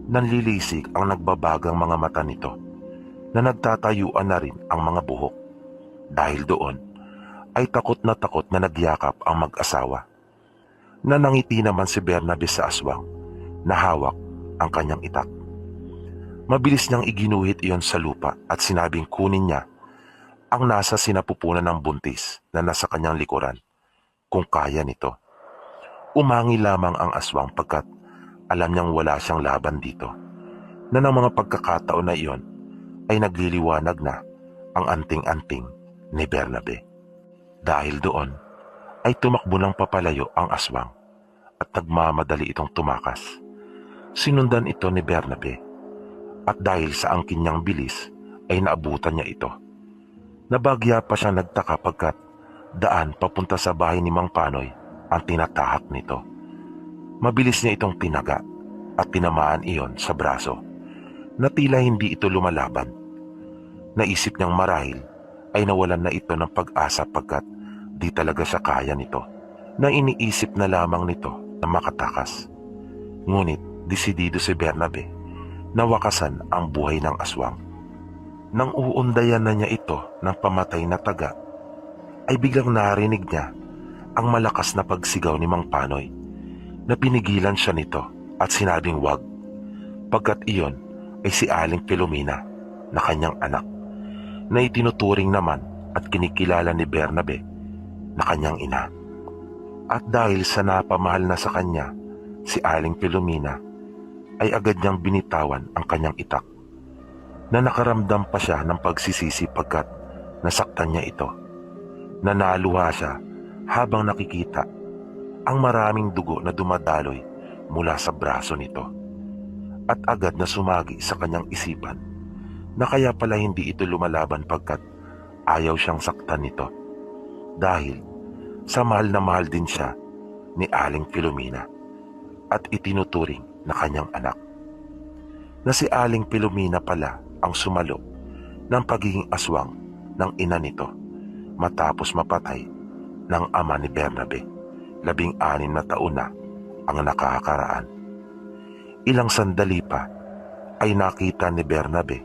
Nanlilisik ang nagbabagang mga mata nito na nagtatayuan na rin ang mga buhok. Dahil doon ay takot na nagyakap ang mag-asawa. Nanangiti naman si Bernabe sa aswang na hawak ang kanyang itak. Mabilis niyang iginuhit iyon sa lupa at sinabing kunin niya ang nasa sinapupunan ng buntis na nasa kanyang likuran kung kaya nito. Umangi lamang ang aswang pagkat alam niyang wala siyang laban dito, na ng mga pagkakataon na iyon ay nagliliwanag na ang anting-anting ni Bernabe. Dahil doon ay tumakbo ng papalayo ang aswang at nagmamadali itong tumakas. Sinundan ito ni Bernabe at dahil sa angkin niyang bilis ay naabutan niya ito. Nabagya pa siya nagtaka pagkat daan papunta sa bahay ni Mang Panoy ang tinatahak nito. Mabilis niya itong tinaga at tinamaan iyon sa braso na tila hindi ito lumalaban. Naisip niyang marahil ay nawalan na ito ng pag-asa pagkat di talaga siya kaya nito, na iniisip na lamang nito na makatakas. Ngunit desidido si Bernabe na wakasan ang buhay ng aswang. Nang uundayan na niya ito ng pamatay na taga, ay biglang narinig niya ang malakas na pagsigaw ni Mang Panoy, na pinigilan siya nito at sinabing wag, pagkat iyon ay si Aling Filomena na kanyang anak, na itinuturing naman at kinikilala ni Bernabe na kanyang ina. At dahil sa napamahal na sa kanya si Aling Filomena, ay agad niyang binitawan ang kanyang itak, na nakaramdam pa siya ng pagsisisi pagkat nasaktan niya ito. Nanaluha siya habang nakikita ang maraming dugo na dumadaloy mula sa braso nito, at agad na sumagi sa kanyang isipan na kaya pala hindi ito lumalaban pagkat ayaw siyang saktan nito, dahil sa mahal na mahal din siya ni Aling Filomena at itinuturing na kanyang anak, na si Aling Filomena pala ang sumalo ng pagiging aswang ng ina nito matapos mapatay ng ama ni Bernabe. 16 na taon na ang nakakaraan. Ilang sandali pa ay nakita ni Bernabe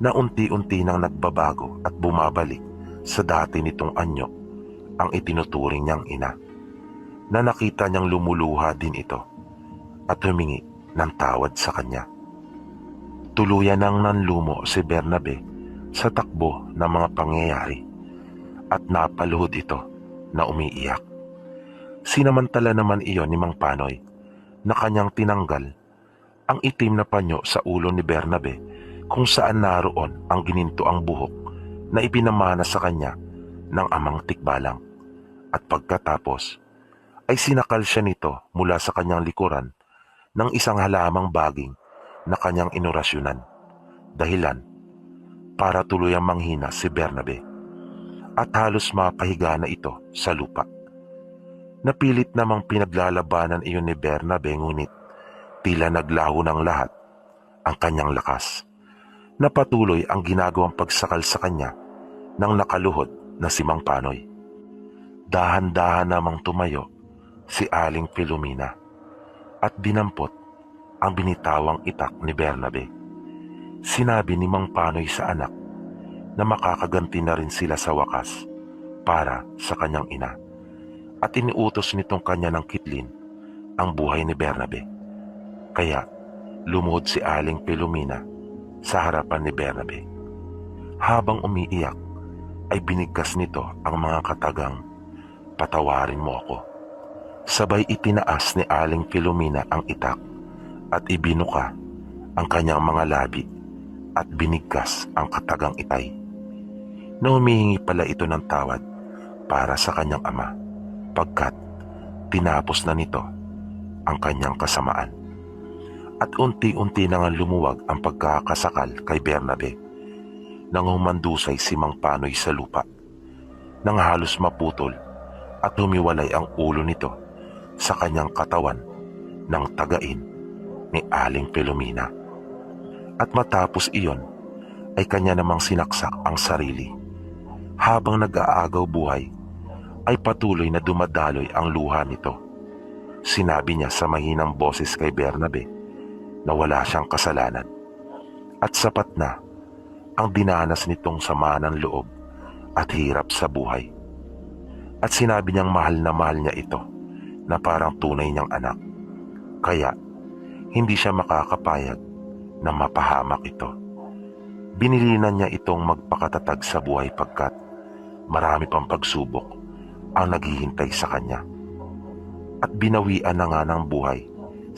na unti-unti nang nagbabago at bumabalik sa dati nitong anyo ang itinuturing niyang ina, na nakita niyang lumuluha din ito at humingi ng tawad sa kanya. Tuluyan nang nanlumo si Bernabe sa takbo ng mga pangyayari at napaluhod ito na umiiyak. Sinamantala naman iyon ni Mang Panoy na kanyang tinanggal ang itim na panyo sa ulo ni Bernabe kung saan naroon ang ginintoang buhok na ipinamana sa kanya ng amang tikbalang, at pagkatapos ay sinakal siya nito mula sa kanyang likuran ng isang halamang baging na kanyang inorasyonan, dahilan para tuluyang manghina si Bernabe at halos mapahiga na ito sa lupa. Napilit namang pinaglalabanan iyon ni Bernabe, ngunit tila naglaho ng lahat ang kanyang lakas, na patuloy ang ginagawang pagsakal sa kanya ng nakaluhod na si Mang Panoy. Dahan-dahan namang tumayo si Aling Filomena at dinampot ang binitawang itak ni Bernabe. Sinabi ni Mang Panoy sa anak na makakaganti na rin sila sa wakas para sa kanyang ina, at iniutos nitong kanya ng kitlin ang buhay ni Bernabe. Kaya lumuhod si Aling Filomena sa harapan ni Bernabe. Habang umiiyak ay binigkas nito ang mga katagang patawarin mo ako." Sabay itinaas ni Aling Filomena ang itak at ibinuka ang kanyang mga labi at binigkas ang katagang itay. Na humihingi pala ito ng tawad para sa kanyang ama pagkat tinapos na nito ang kanyang kasamaan. At unti-unti na nga lumuwag ang pagkakasakal kay Bernabe nang humandusay si Mang Panoy sa lupa, nang halos maputol at humiwalay ang ulo nito sa kanyang katawan ng tagain ni Aling Filomena. At matapos iyon ay kanya namang sinaksak ang sarili. Habang nag-aagaw buhay ay patuloy na dumadaloy ang luha nito. Sinabi niya sa mahinang boses kay Bernabe na wala siyang kasalanan at sapat na ang dinanas nitong sama ng loob at hirap sa buhay. At sinabi niyang mahal na mahal niya ito na parang tunay niyang anak. Kaya hindi siya makakapayag na mapahamak ito. Binilinan niya itong magpakatatag sa buhay pagkat marami pang pagsubok ang naghihintay sa kanya. At binawian na nga ng buhay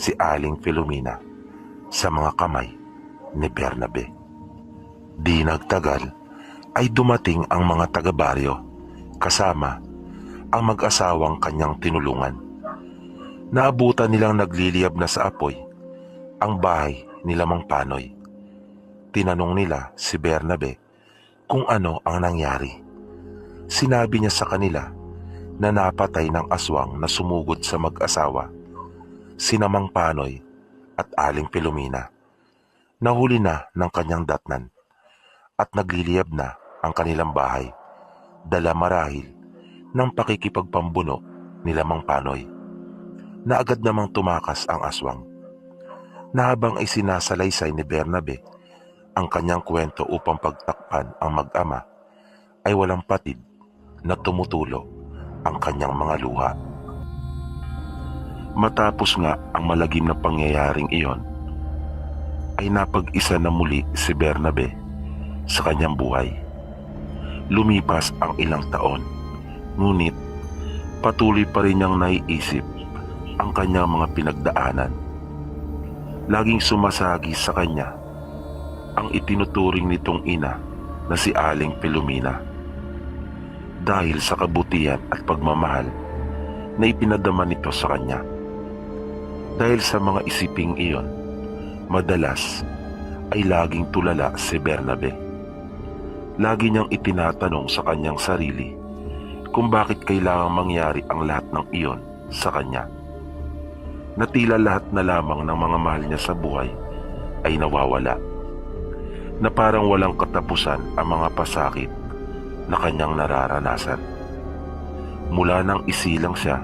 si Aling Filomena sa mga kamay ni Bernabe. Di nagtagal ay dumating ang mga taga-baryo kasama ang mag-asawang kanyang tinulungan. Naabutan nilang nagliliyab na sa apoy ang bahay nila Mang Panoy. Tinanong nila si Bernabe kung ano ang nangyari. Sinabi niya sa kanila na napatay ng aswang na sumugod sa mag-asawa, sina Mang Panoy at Aling Filomena. Nahuli na ng kanyang datnan at nagliliyab na ang kanilang bahay, dala marahil ng pakikipagpambuno nila Mang Panoy, na agad namang tumakas ang aswang. Na habang ay sinasalaysay ni Bernabe ang kanyang kwento upang pagtakpan ang mag-ama, ay walang patid na tumutulo ang kanyang mga luha. Matapos nga ang malagim na pangyayaring iyon, ay napag-isa na muli si Bernabe sa kanyang buhay. Lumipas ang ilang taon, ngunit patuloy pa rin niyang naiisip ang kanyang mga pinagdaanan. Laging sumasagi sa kanya ang itinuturing nitong ina na si Aling Filomena, dahil sa kabutihan at pagmamahal na ipinadama nito sa kanya. Dahil sa mga isiping iyon, madalas ay laging tulala si Bernabe. Lagi niyang itinatanong sa kanyang sarili kung bakit kailangang mangyari ang lahat ng iyon sa kanya. Na tila lahat na lamang ng mga mahal niya sa buhay ay nawawala. Na parang walang katapusan ang mga pasakit na kanyang nararanasan. Mula nang isilang siya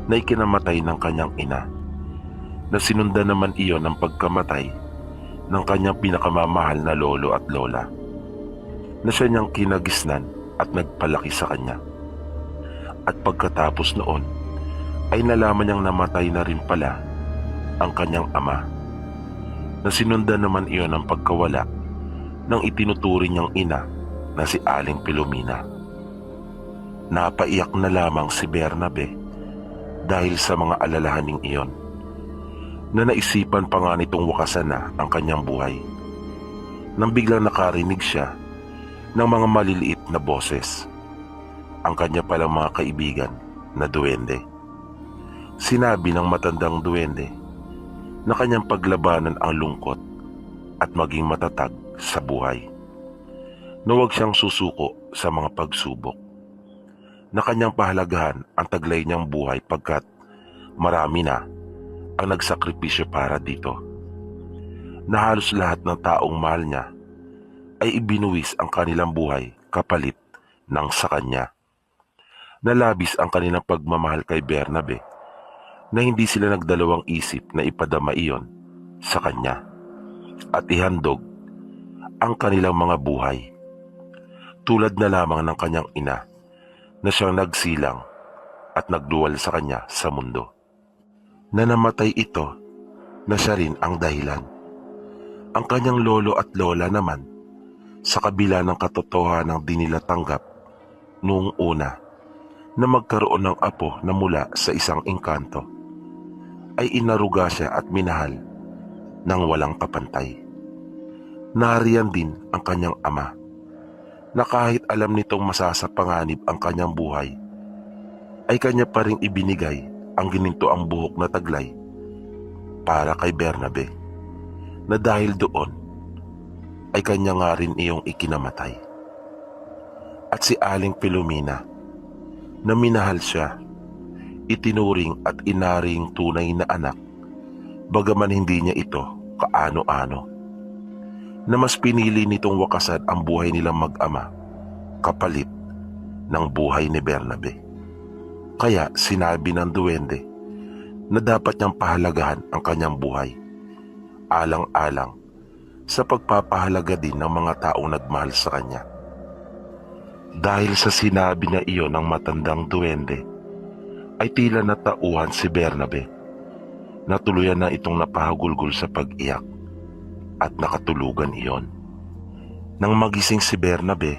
na ikinamatay ng kanyang ina, na sinundan naman iyon ng pagkamatay ng kanyang pinakamamahal na lolo at lola, na siya niyang kinagisnan at nagpalaki sa kanya. At pagkatapos noon ay nalaman niyang namatay na rin pala ang kanyang ama, na sinundan naman iyon ng pagkawala ng itinuturing niyang ina na si Aling Filomena. Napaiyak na lamang si Bernabe dahil sa mga alalahaning iyon, na naisipan pa nga nitong wakasan na ang kanyang buhay, nang biglang nakarinig siya ng mga maliliit na boses, ang kanya palang mga kaibigan na duwende. Sinabi ng matandang duwende na kanyang paglabanan ang lungkot at maging matatag sa buhay, na huwag siyang susuko sa mga pagsubok, na kanyang pahalagahan ang taglay niyang buhay pagkat marami na ang nagsakripisyo para dito, na halos lahat ng taong mahal niya ay ibinuwis ang kanilang buhay kapalit ng sa kanya. Nalabis ang kanilang pagmamahal kay Bernabe na hindi sila nagdalawang isip na ipadama iyon sa kanya at ihandog ang kanilang mga buhay. Tulad na lamang ng kanyang ina na siyang nagsilang at nagduwal sa kanya sa mundo, na namatay ito na siya rin ang dahilan. Ang kanyang lolo at lola naman, sa kabila ng katotohanang di nila tanggap noong una, na magkaroon ng apo na mula sa isang engkanto, ay inaruga siya at minahal ng walang kapantay. Nariyan din ang kanyang ama, na kahit alam nitong masasapanganib ang kanyang buhay, ay kanya pa ring ibinigay ang ginintoang buhok na taglay para kay Bernabe, na dahil doon ay kanya nga rin iyong ikinamatay. At si Aling Filomena, na minahal siya, itinuring at inaring tunay na anak, bagaman hindi niya ito kaano-ano, na mas pinili nitong wakasan ang buhay nilang mag-ama kapalit ng buhay ni Bernabe. Kaya sinabi ng duwende na dapat niyang pahalagahan ang kanyang buhay, alang-alang sa pagpapahalaga din ng mga taong nagmahal sa kanya. Dahil sa sinabi na iyon ng matandang duwende, ay tila natauhan si Bernabe, na tuluyan na itong napahagulgol sa pag-iyak at nakatulugan iyon. Nang magising si Bernabe,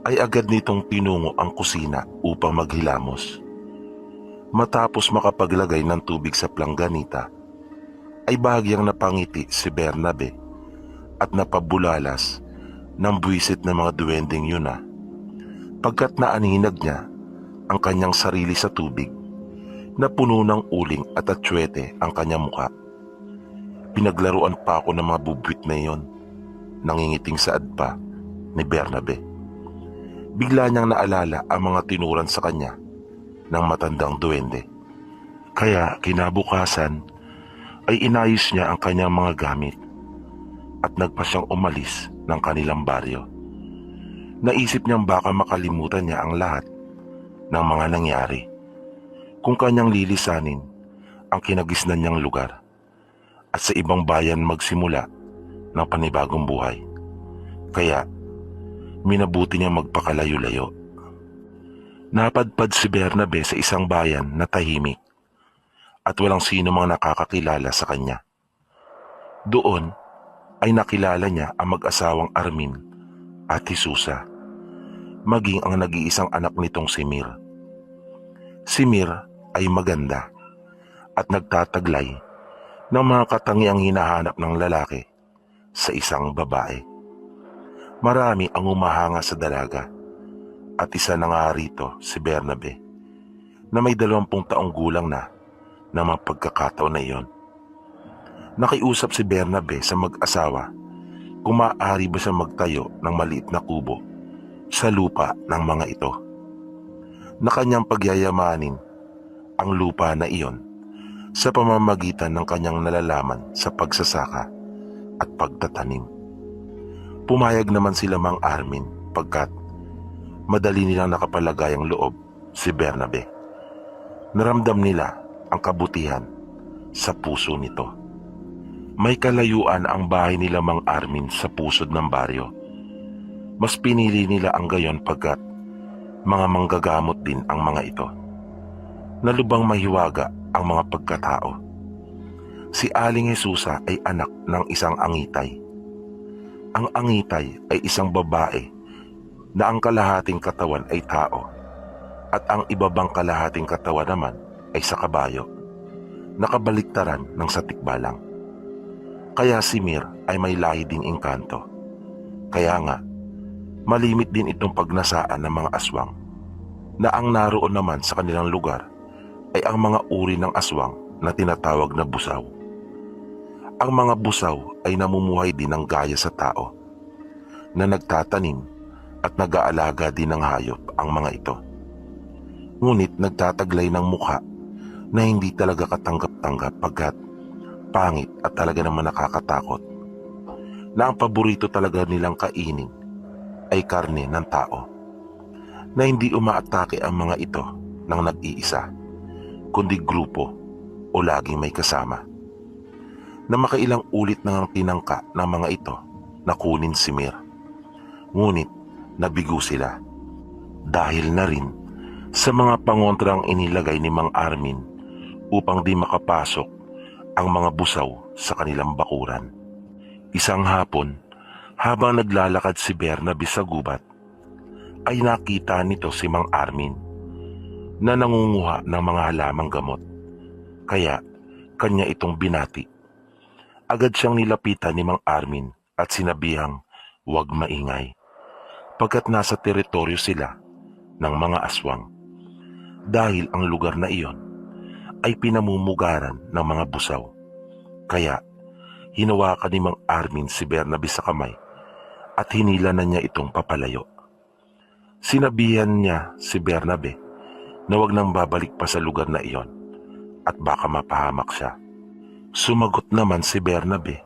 ay agad nitong tinungo ang kusina upang maghilamos. Matapos makapaglagay ng tubig sa plangganita, ay bahagyang napangiti si Bernabe at napabulalas ng buwisit ng mga duwendeng yun na, pagkat naaninag niya ang kanyang sarili sa tubig na puno ng uling at atsuete ang kanyang muka. Pinaglaruan pa ako ng mga bubwit na iyon, nangingiting saad pa ni Bernabe. Bigla niyang naalala ang mga tinuran sa kanya ng matandang duwende. Kaya kinabukasan ay inayos niya ang kanyang mga gamit at nagpa siyang umalis ng kanilang baryo. Naisip niyang baka makalimutan niya ang lahat ng mga nangyari kung kanyang lilisanin ang kinagisnan niyang lugar at sa ibang bayan magsimula ng panibagong buhay. Kaya minabuti niyang magpakalayo-layo. Napadpad si Bernabe sa isang bayan na tahimik at walang sino mang nakakakilala sa kanya. Doon ay nakilala niya ang mag-asawang Armin at Jesusa, maging ang nag-iisang anak nitong si Mir. Si Mir ay maganda at nagtataglay ng mga katangiang hinahanap ng lalaki sa isang babae. Marami ang umahanga sa dalaga at isa na nga rito si Bernabe, na may 20 taong gulang na mapagkakataon na iyon. Nakiusap si Bernabe sa mag-asawa kung maaari ba siya magtayo ng maliit na kubo sa lupa ng mga ito, na kanyang pagyayamanin ang lupa na iyon sa pamamagitan ng kanyang nalalaman sa pagsasaka at pagtatanim. Pumayag naman sila Mang Armin pagkat madali nilang nakapalagay ang loob si Bernabe. Naramdam nila ang kabutihan sa puso nito. May kalayuan ang bahay nila Mang Armin sa pusod ng baryo. Mas pinili nila ang gayon pagkat mga manggagamot din ang mga ito, na lubang mahiwaga ang mga pagkatao. Si Aling Jesusa ay anak ng isang angitay. Ang angitay ay isang babae na ang kalahating katawan ay tao at ang ibabang kalahating katawan naman ay sa kabayo, nakabaliktaran ng sa tikbalang. Kaya si Mir ay may lahi ding engkanto. Kaya nga, malimit din itong pagnasaan ng mga aswang, na ang naroon naman sa kanilang lugar ay ang mga uri ng aswang na tinatawag na busaw. Ang mga busaw ay namumuhay din ng gaya sa tao, na nagtatanim at nag-aalaga din ng hayop ang mga ito. Ngunit nagtataglay ng mukha na hindi talaga katanggap-tanggap pagkat pangit at talaga naman nakakatakot, na ang paborito talaga nilang kainin ay karne ng tao, na hindi umaatake ang mga ito ng nag-iisa, kundi grupo o laging may kasama, na makailang ulit nang tinangka ng mga ito na kunin si Mir. Ngunit nabigo sila dahil na rin sa mga pangontrang inilagay ni Mang Armin upang di makapasok ang mga busaw sa kanilang bakuran. Isang hapon, habang naglalakad si Bernabe sa gubat, ay nakita nito si Mang Armin na nangunguha ng mga halamang gamot. Kaya kanya itong binati. Agad siyang nilapitan ni Mang Armin at sinabihang huwag maingay, pagkat nasa teritoryo sila ng mga aswang. Dahil ang lugar na iyon ay pinamumugaran ng mga busaw. Kaya hinawakan ni Mang Armin si Bernabe sa kamay at hinila na niya itong papalayo. Sinabihan niya si Bernabe na huwag nang babalik pa sa lugar na iyon at baka mapahamak siya. Sumagot naman si Bernabe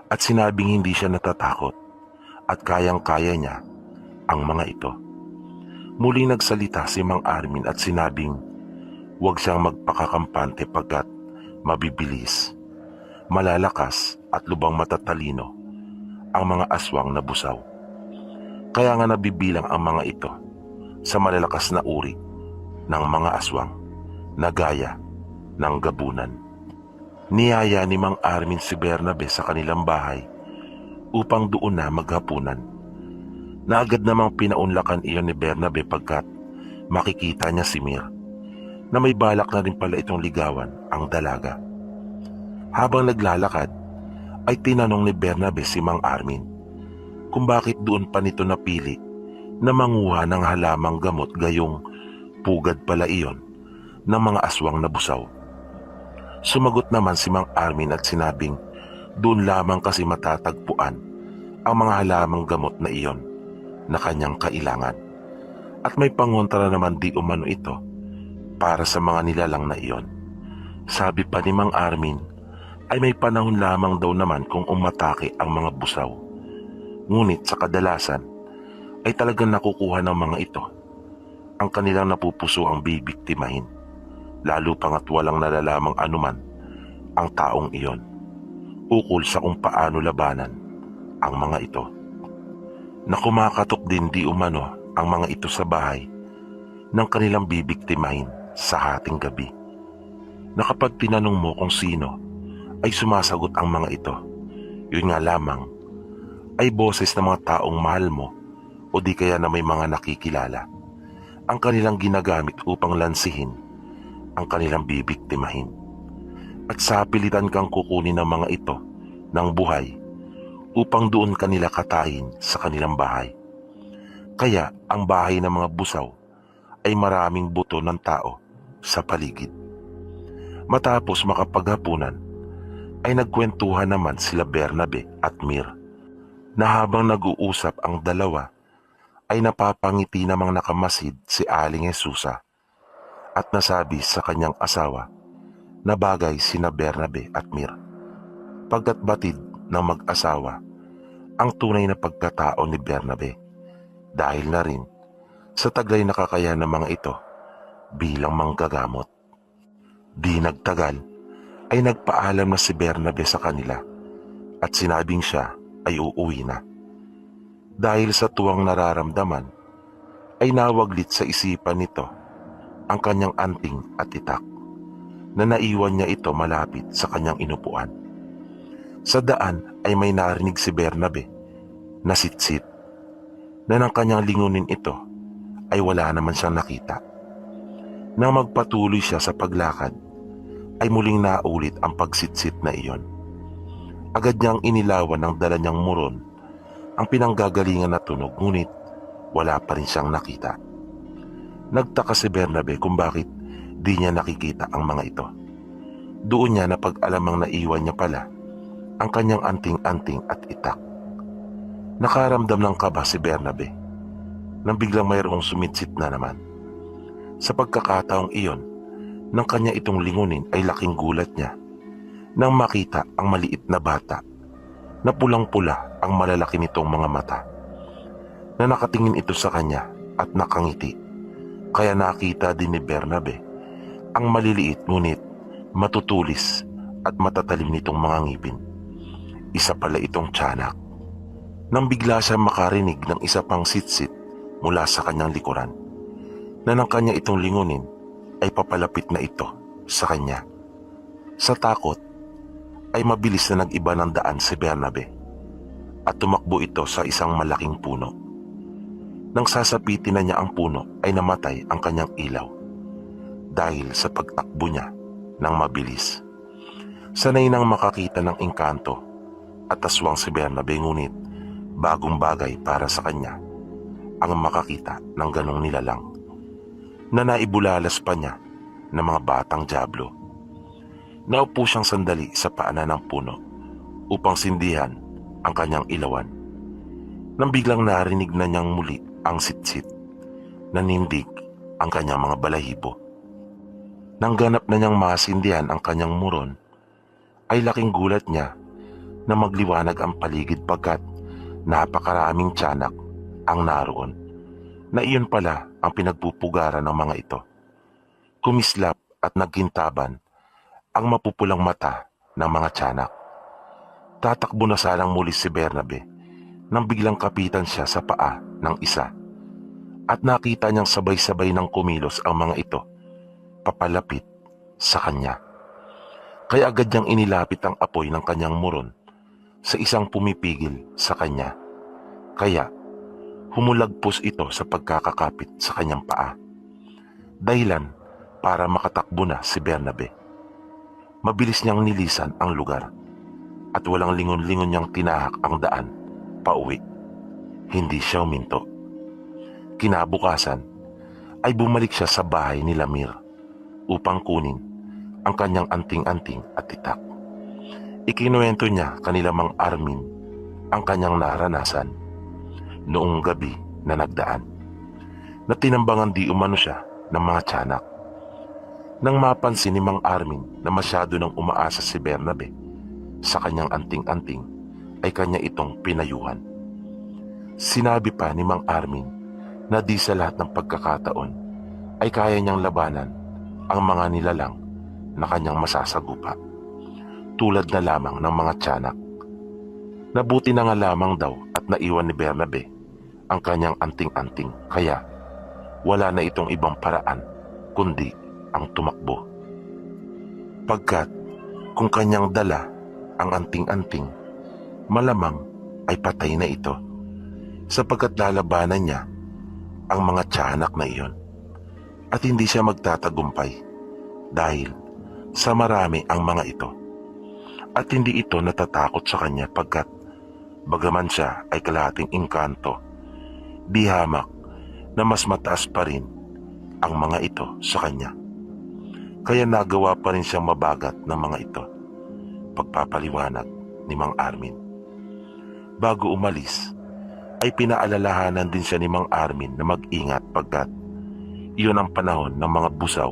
at sinabing hindi siya natatakot at kayang-kaya niya ang mga ito. Muling nagsalita si Mang Armin at sinabing huwag siyang magpakakampante pagkat mabibilis, malalakas at lubang matatalino ang mga aswang na busaw. Kaya nga nabibilang ang mga ito sa malalakas na uri ng mga aswang na gaya ng gabunan. Niyaya ni Mang Armin si Bernabe sa kanilang bahay upang doon na maghapunan. Na agad namang pinaunlakan iyon ni Bernabe pagkat makikita niya si Mir na may balak na rin pala itong ligawan ang dalaga. Habang naglalakad ay tinanong ni Bernabe si Mang Armin kung bakit doon pa nito napili na manguha ng halamang gamot gayong pugad pala iyon ng mga aswang na busaw. Sumagot naman si Mang Armin at sinabing doon lamang kasi matatagpuan ang mga halamang gamot na iyon na kanyang kailangan. At may pangontra naman di umano ito para sa mga nilalang na iyon. Sabi pa ni Mang Armin ay may panahon lamang daw naman kung umatake ang mga busaw. Ngunit sa kadalasan ay talagang nakukuha ng mga ito ang kanilang napupuso ang bibiktimahin, lalo pangat walang nalalamang anuman ang taong iyon ukol sa kung paano labanan ang mga ito. Na kumakatok din di umano ang mga ito sa bahay ng kanilang bibiktimahin sa hating gabi. Na kapag tinanong mo kung sino ay sumasagot ang mga ito, yun nga lamang ay boses ng mga taong mahal mo o di kaya na may mga nakikilala ang kanilang ginagamit upang lansihin ang kanilang bibiktimahin. At sa pilitan kang kukunin ng mga ito ng buhay upang doon kanila katayin sa kanilang bahay. Kaya ang bahay ng mga busaw ay maraming buto ng tao sa paligid. Matapos makapaghapunan ay nagkwentuhan naman sila Bernabe at Mir na habang nag-uusap ang dalawa ay napapangiti namang nakamasid si Aling Jesusa at nasabi sa kanyang asawa na bagay sina Bernabe at Mir, pagkat batid ng mag-asawa ang tunay na pagkatao ni Bernabe dahil na rin sa taglay na kakayahan ng mga ito bilang manggagamot. Di nagtagal ay nagpaalam na si Bernabe sa kanila at sinabing siya ay uuwi na. Dahil sa tuwang nararamdaman ay nawaglit sa isipan nito ang kanyang anting at itak na naiwan niya ito malapit sa kanyang inupuan. Sa daan ay may narinig si Bernabe na sitsit na nang kanyang lingunin ito ay wala naman siyang nakita. Nang magpatuloy siya sa paglakad ay muling naulit ang pagsitsit na iyon. Agad niyang inilawan ng dala niyang muron ang pinanggagalingan na tunog, ngunit wala pa rin siyang nakita. Nagtaka si Bernabe kung bakit di niya nakikita ang mga ito. Doon niya napag-alamang naiwan niya pala ang kanyang anting-anting at itak. Nakaramdam ng kaba si Bernabe nang biglang mayroong sumitsit na naman. Sa pagkakataong iyon, nang kanya itong lingunin ay laking gulat niya nang makita ang maliit na bata na pulang-pula ang malalaki nitong mga mata. Na nakatingin ito sa kanya at nakangiti. Kaya nakita din ni Bernabe ang maliliit ngunit matutulis at matatalim nitong mga ngipin. Isa pala itong tiyanak. Nang bigla siya makarinig ng isa pang sitsit mula sa kanyang likuran, na nang kanya itong lingunin ay papalapit na ito sa kanya. Sa takot ay mabilis na nag-iba ng daan si Bernabe at tumakbo ito sa isang malaking puno. Nang sasapitin na niya ang puno ay namatay ang kanyang ilaw dahil sa pagtakbo niya ng mabilis. Sanay nang makakita ng engkanto at aswang si Bernabe, ngunit bagong bagay para sa kanya ang makakita ng ganong nilalang na naibulalas pa niya ng mga batang dyablo. Naupo siyang sandali sa paanan ng puno upang sindihan ang kanyang ilawan, nang biglang narinig na niyang muli ang sitsit. Nanindig ang kanyang mga balahibo. Nang ganap na niyang masindihan ang kanyang muron, ay laking gulat niya na magliwanag ang paligid, pagkat napakaraming tiyanak ang naroon, na iyon pala ang pinagpupugaran ng mga ito. Kumislap at nagkintaban ang mapupulang mata ng mga tiyanak. Tatakbo na salang muli si Bernabe nang biglang kapitan siya sa paa ng isa, at nakita niyang sabay-sabay ng kumilos ang mga ito papalapit sa kanya. Kaya agad niyang inilapit ang apoy ng kanyang muron sa isang pumipigil sa kanya. Kaya humulagpos ito sa pagkakakapit sa kanyang paa, dahilan para makatakbo na si Bernabe. Mabilis niyang nilisan ang lugar at walang lingon-lingon niyang tinahak ang daan pauwi. Hindi siya huminto. Kinabukasan ay bumalik siya sa bahay ni Lamir upang kunin ang kanyang anting-anting at itak. Ikinuwento niya kanila Mang Armin ang kanyang naranasan noong gabi na nagdaan, na tinambangan di umano siya ng mga tiyanak. Nang mapansin ni Mang Armin na masyado nang umaasa si Bernabe sa kanyang anting-anting, ay kanya itong pinayuhan. Sinabi pa ni Mang Armin na di sa lahat ng pagkakataon ay kaya niyang labanan ang mga nilalang na kanyang masasagupa, tulad na lamang ng mga tiyanak. Nabuti na nga lamang daw at naiwan ni Bernabe ang kanyang anting-anting, kaya wala na itong ibang paraan kundi ang tumakbo. Pagkat kung kanyang dala ang anting-anting, malamang ay patay na ito, sapagkat lalabanan niya ang mga tiyanak na iyon, at hindi siya magtatagumpay dahil sa marami ang mga ito, at hindi ito natatakot sa kanya, pagkat bagaman siya ay kalahating engkanto, di hamak na mas mataas pa rin ang mga ito sa kanya. Kaya nagawa pa rin siyang mabagat ng mga ito, pagpapaliwanag ni Mang Armin. Bago umalis ay pinaalalahanan din siya ni Mang Armin na mag-ingat, pagkat iyon ang panahon ng mga busaw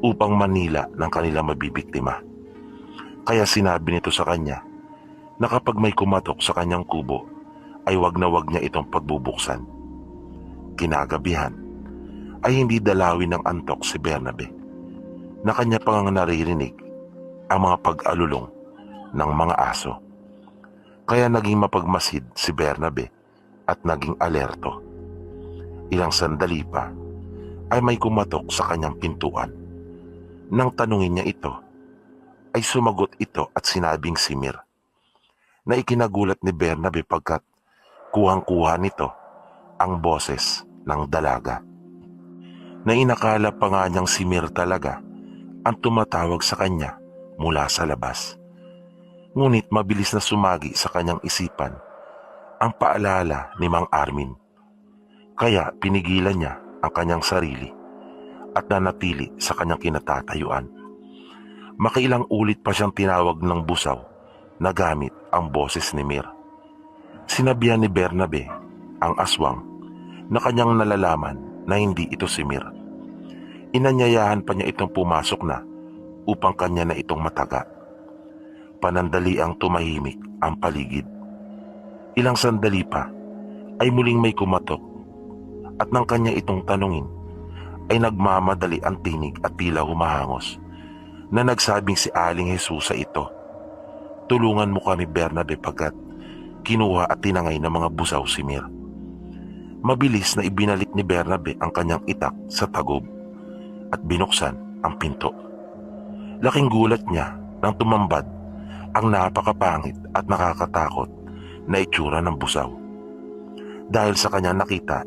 upang manila ng kanilang mabibiktima. Kaya sinabi nito sa kanya na kapag may kumatok sa kanyang kubo ay wag na wag niya itong pagbubuksan. Kinagabihan ay hindi dalawin ng antok si Bernabe, na kanya pang naririnig ang mga pag-alulong ng mga aso. Kaya naging mapagmasid si Bernabe at naging alerto. Ilang sandali pa ay may kumatok sa kanyang pintuan. Nang tanungin niya ito, ay sumagot ito at sinabing si Mir, na ikinagulat ni Bernabe pagkat kuhang-kuha nito ang boses ng dalaga, na inakala pa nga niyang si Mir talaga ang tumatawag sa kanya mula sa labas. Ngunit mabilis na sumagi sa kanyang isipan ang paalala ni Mang Armin, kaya pinigilan niya ang kanyang sarili at nanatili sa kanyang kinatatayuan. Makailang ulit pa siyang tinawag ng busaw na gamit ang boses ni Mir. Sinabihan ni Bernabe ang aswang na kanyang nalalaman na hindi ito si Mir. Inanyayahan pa niya itong pumasok na upang kanya na itong mataga. Panandali ang tumahimik ang paligid. Ilang sandali pa ay muling may kumatok, at nang kanya itong tanungin ay nagmamadali ang tinig at tila humahangos, na nagsabing si Aling Jesusa ito. Tulungan mo kami, Bernabe, pagkat kinuha at tinangay ng mga busaw si Mir. Mabilis na ibinalik ni Bernabe ang kanyang itak sa tagob at binuksan ang pinto. Laking gulat niya nang tumambad ang napakapangit at nakakatakot na itsura ng busaw. Dahil sa kanyang nakita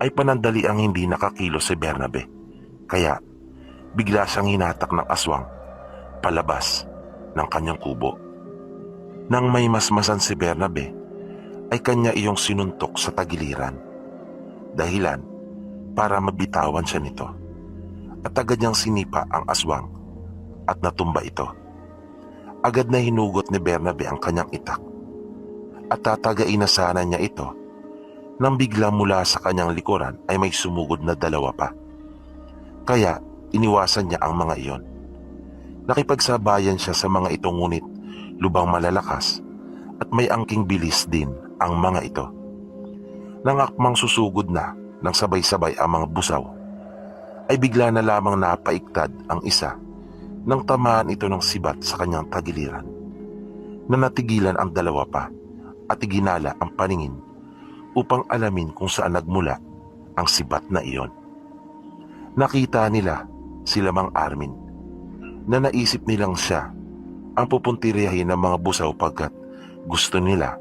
ay panandali ang hindi nakakilos si Bernabe, kaya bigla siyang hinatak ng aswang palabas ng kanyang kubo. Nang may masmasan si Bernabe, ay kanya iyong sinuntok sa tagiliran. Dahilan para mabitawan siya nito. At agad niyang sinipa ang aswang at natumba ito. Agad na hinugot ni Bernabe ang kanyang itak at tatagain na sana niya ito nang bigla mula sa kanyang likuran ay may sumugod na dalawa pa. Kaya iniwasan niya ang mga iyon. Nakipagsabayan siya sa mga ito ngunit lubang malalakas at may angking bilis din ang mga ito. Nang akmang susugod na ng sabay-sabay ang mga busaw, ay bigla na lamang napaiktad ang isa nang tamaan ito ng sibat sa kanyang tagiliran, na natigilan ang dalawa pa at iginala ang paningin upang alamin kung saan nagmula ang sibat na iyon. Nakita nila sila Mang Armin na naisip nilang siya ang pupuntiriyahin ng mga busaw pagkat gusto nila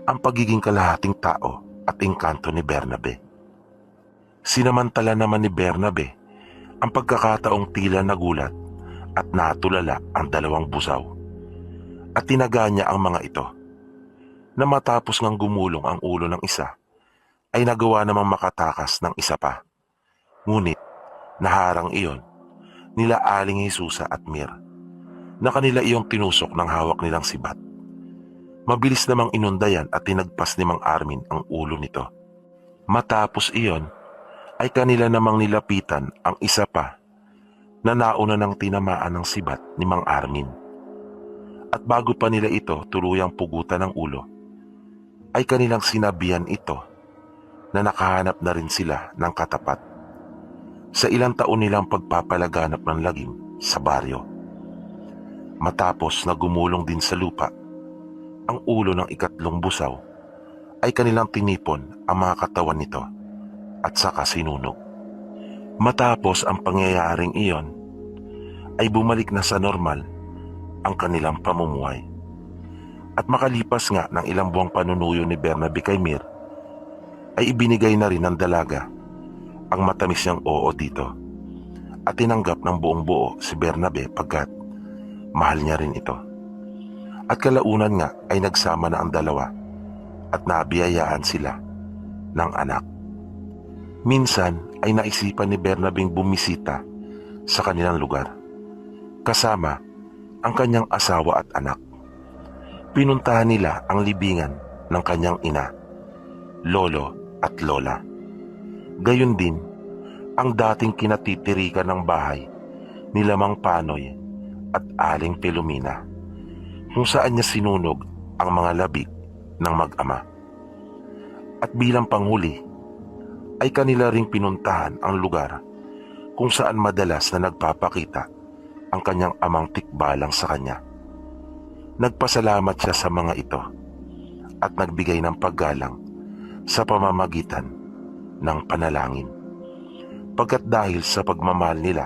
ang pagiging kalahating tao at engkanto ni Bernabe. Sinamantala naman ni Bernabe ang pagkakataong tila nagulat at natulala ang dalawang busaw at tinaga niya ang mga ito, na matapos ngang gumulong ang ulo ng isa ay nagawa namang makatakas ng isa pa. Ngunit naharang iyon nila Aling Jesusa at Mir, na kanila iyong tinusok ng hawak nilang sibat. Mabilis namang inundayan at tinagpas ni Mang Armin ang ulo nito. Matapos iyon ay kanila namang nilapitan ang isa pa na nauna ng tinamaan ng sibat ni Mang Armin. At bago pa nila ito tuluyang pugutan ng ulo, ay kanilang sinabihan ito na nakahanap na rin sila ng katapat sa ilang taon nilang pagpapalaganap ng lagim sa baryo. Matapos na gumulong din sa lupa ang ulo ng ikatlong busaw, ay kanilang tinipon ang mga katawan nito at saka sinunog. Matapos ang pangyayaring iyon, ay bumalik na sa normal ang kanilang pamumuhay. At makalipas nga ng ilang buwang panunuyo ni Bernabe kay Mir, ay ibinigay na rin ng dalaga ang matamis niyang oo dito at tinanggap ng buong buo si Bernabe pagkat mahal niya rin ito. At kalaunan nga ay nagsama na ang dalawa at nabiyayaan sila ng anak. Minsan ay naisipan ni Bernabeng bumisita sa kanilang lugar kasama ang kanyang asawa at anak. Pinuntahan nila ang libingan ng kanyang ina, lolo at lola. Gayon din ang dating kinatitirikan ng bahay ni Mang Panoy at Aling Filomena, kung saan niya sinunog ang mga labig ng mag-ama. At bilang panghuli, ay kanila ring pinuntahan ang lugar kung saan madalas na nagpapakita ang kanyang amang tikbalang sa kanya. Nagpasalamat siya sa mga ito at nagbigay ng paggalang sa pamamagitan ng panalangin. Pagkat dahil sa pagmamahal nila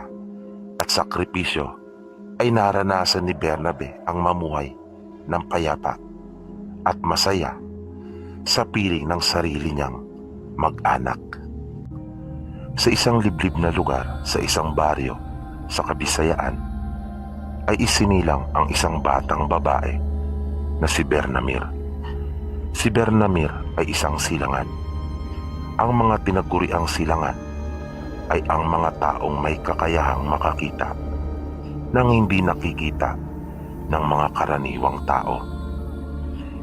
at sakripisyo, ay naranasan ni Bernabe ang mamuhay ng payapa at masaya sa piling ng sarili niyang mag-anak. Sa isang liblib na lugar sa isang baryo sa Kabisayaan, ay isinilang ang isang batang babae na si Bernamir. Si Bernamir ay isang silangan. Ang mga tinaguriang silangan ay ang mga taong may kakayahang makakita nang hindi nakikita ng mga karaniwang tao.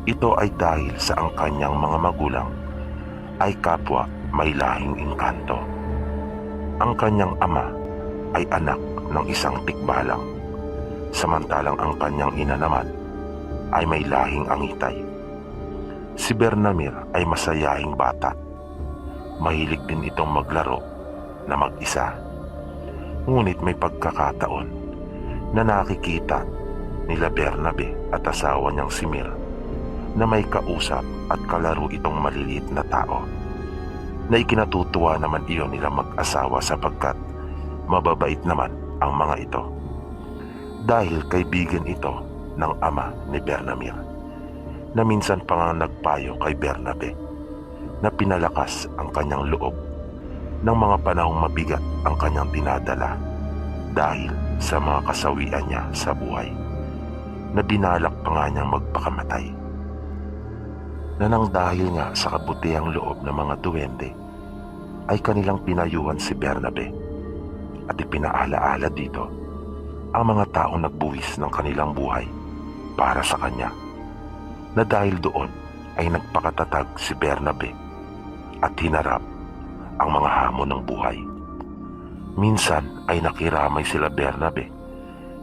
Ito ay dahil sa ang kanyang mga magulang ay kapwa may lahing engkanto. Ang kanyang ama ay anak ng isang tikbalang, samantalang ang kanyang ina naman ay may lahing angitay. Si Bernamir ay masayahing bata. Mahilig din itong maglaro na mag-isa. Ngunit may pagkakataon na nakikita nila Bernabe at asawa niyang si Mir na may kausap at kalaro itong maliliit na tao, na ikinatutuwa naman iyon nila mag-asawa sapagkat mababait naman ang mga ito. Dahil kaibigan ito ng ama ni Bernamir, na minsan pa nga nagpayo kay Bernabe na pinalakas ang kanyang loob ng mga panahong mabigat ang kanyang dinadala dahil sa mga kasawian niya sa buhay na binalak pa nga niyang magpakamatay. Na nang dahil nga sa kabutihang loob ng mga duwende ay kanilang pinayuhan si Bernabe at ipinaalaala dito ang mga taong nagbuwis ng kanilang buhay para sa kanya, na dahil doon ay nagpakatatag si Bernabe at hinarap ang mga hamon ng buhay. Minsan ay nakiramay sila Bernabe